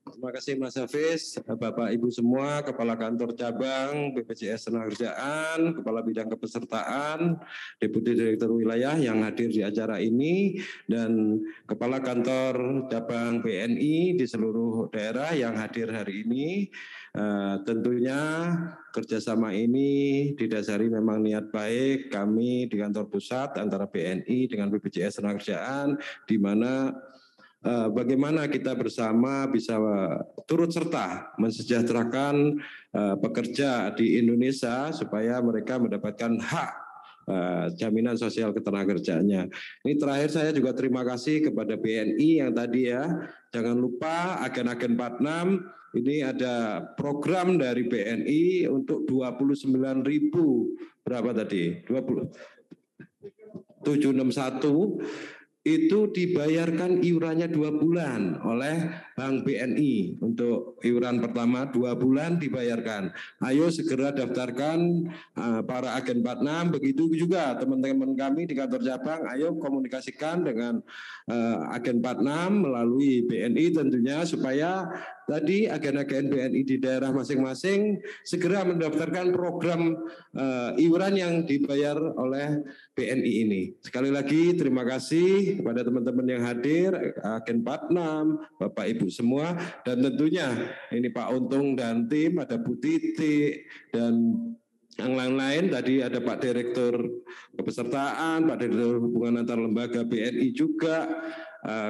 Terima kasih Mas Hafiz, Bapak Ibu semua, Kepala Kantor Cabang BPJS Tenagakerjaan, Kepala Bidang Kepesertaan, Deputi Direktur Wilayah yang hadir di acara ini, dan Kepala Kantor Cabang BNI di seluruh daerah yang hadir hari ini. Tentunya kerjasama ini didasari memang niat baik kami di kantor pusat antara BNI dengan BPJS Tenagakerjaan, di mana bagaimana kita bersama bisa turut serta mensejahterakan pekerja di Indonesia supaya mereka mendapatkan hak jaminan sosial ketenagakerjaannya. Ini terakhir saya juga terima kasih kepada BNI yang tadi ya, jangan lupa agen-agen 46 ini ada program dari BNI untuk 29.000 berapa tadi? 761 itu dibayarkan iurannya 2 bulan oleh Bank BNI. Untuk iuran pertama 2 bulan dibayarkan. Ayo segera daftarkan para agen 46. Begitu juga teman-teman kami di kantor cabang, ayo komunikasikan dengan agen 46 melalui BNI tentunya, supaya tadi agen-agen BNI di daerah masing-masing segera mendaftarkan program iuran yang dibayar oleh BNI ini. Sekali lagi terima kasih kepada teman-teman yang hadir, agen 46, Bapak Ibu semua, dan tentunya ini Pak Untung dan tim, ada Bu Titi dan yang lain-lain, tadi ada Pak Direktur Kepesertaan, Pak Direktur Hubungan Antar Lembaga BNI juga.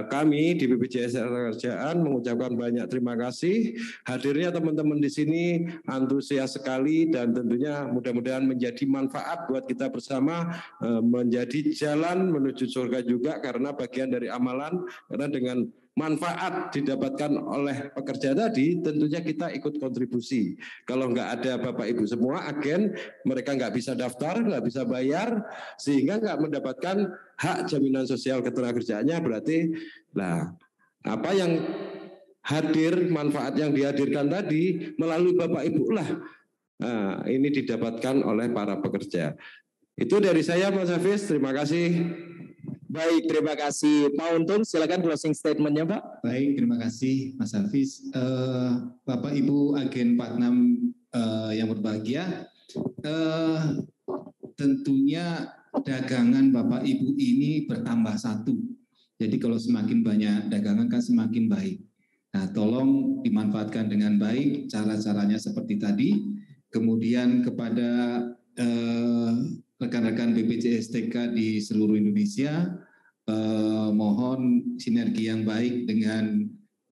Kami di BPJS Tenagakerjaan mengucapkan banyak terima kasih. Hadirnya teman-teman di sini antusias sekali, dan tentunya mudah-mudahan menjadi manfaat buat kita bersama, menjadi jalan menuju surga juga, karena bagian dari amalan, karena dengan manfaat didapatkan oleh pekerja tadi, tentunya kita ikut kontribusi. Kalau nggak ada Bapak Ibu semua agen, mereka nggak bisa daftar, nggak bisa bayar, sehingga nggak mendapatkan hak jaminan sosial ketenagakerjaannya. Berarti lah apa yang hadir, manfaat yang dihadirkan tadi melalui Bapak Ibu lah, ini didapatkan oleh para pekerja. Itu dari saya Mas Hafiz, terima kasih. Baik, terima kasih. Pak Untung, silakan closing statement-nya, Pak. Baik, terima kasih Mas Hafiz. Bapak Ibu agen 46 yang berbahagia, tentunya dagangan Bapak Ibu ini bertambah 1. Jadi kalau semakin banyak dagangan kan semakin baik. Nah, tolong dimanfaatkan dengan baik, cara-caranya seperti tadi. Kemudian kepada rekan-rekan BPJS TK di seluruh Indonesia, mohon sinergi yang baik dengan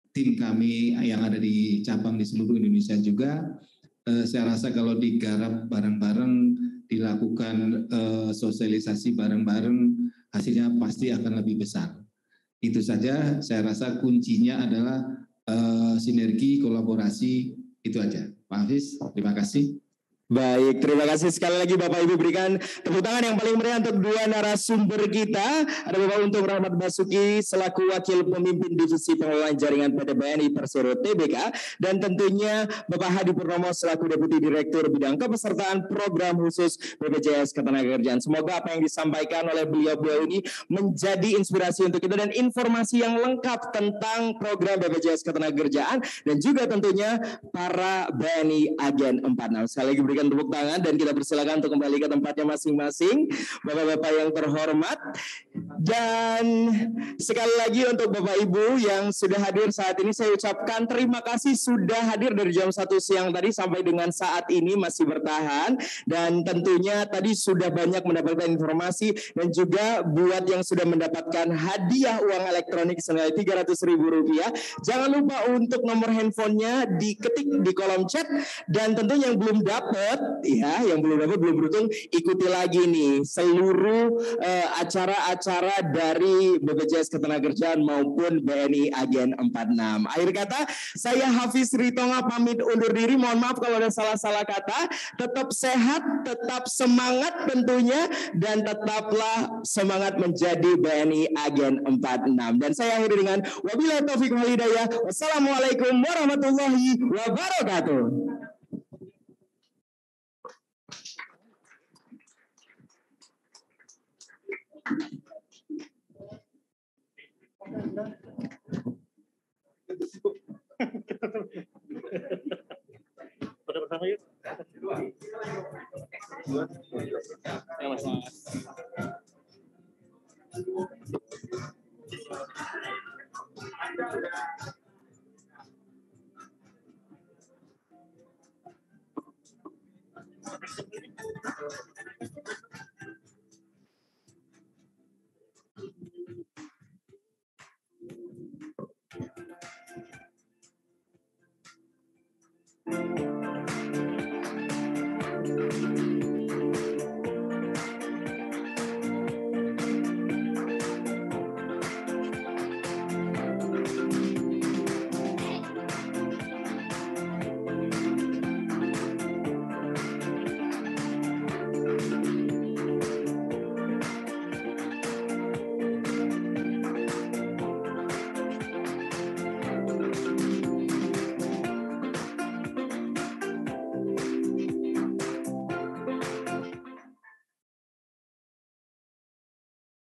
tim kami yang ada di cabang di seluruh Indonesia juga. Saya rasa kalau digarap bareng-bareng, dilakukan sosialisasi bareng-bareng, hasilnya pasti akan lebih besar. Itu saja, saya rasa kuncinya adalah sinergi, kolaborasi, itu aja. Pak Hafiz, terima kasih. Baik, terima kasih sekali lagi Bapak Ibu, berikan tepuk tangan yang paling meriah untuk dua narasumber kita. Ada Bapak Untung Rahmat Basuki selaku Wakil Pemimpin Divisi Pengelolaan Jaringan PT BNI Persero Tbk, dan tentunya Bapak Hadi Purnomo selaku Deputi Direktur Bidang Kepesertaan Program Khusus BPJS Ketenagakerjaan. Semoga apa yang disampaikan oleh beliau-beliau ini menjadi inspirasi untuk kita dan informasi yang lengkap tentang program BPJS Ketenagakerjaan dan juga tentunya para BNI Agen 46. Sekali lagi berikan tepuk tangan dan kita persilakan untuk kembali ke tempatnya masing-masing, Bapak-bapak yang terhormat. Dan sekali lagi untuk Bapak Ibu yang sudah hadir saat ini, saya ucapkan terima kasih sudah hadir dari jam 1 siang tadi sampai dengan saat ini masih bertahan, dan tentunya tadi sudah banyak mendapatkan informasi dan juga buat yang sudah mendapatkan hadiah uang elektronik senilai Rp300.000. Jangan lupa untuk nomor handphonenya diketik di kolom chat, dan tentunya yang belum dapat, belum beruntung, ikuti lagi nih seluruh acara-acara dari BPJS Ketenagakerjaan maupun BNI Agen 46. Akhir kata, saya Hafiz Ritonga pamit undur diri. Mohon maaf kalau ada salah-salah kata. Tetap sehat, tetap semangat tentunya, dan tetaplah semangat menjadi BNI Agen 46. Dan saya akhiri dengan wabillahi taufiq wal hidayah. Wassalamualaikum warahmatullahi wabarakatuh. Pada bersama yuk. Ya, Mas.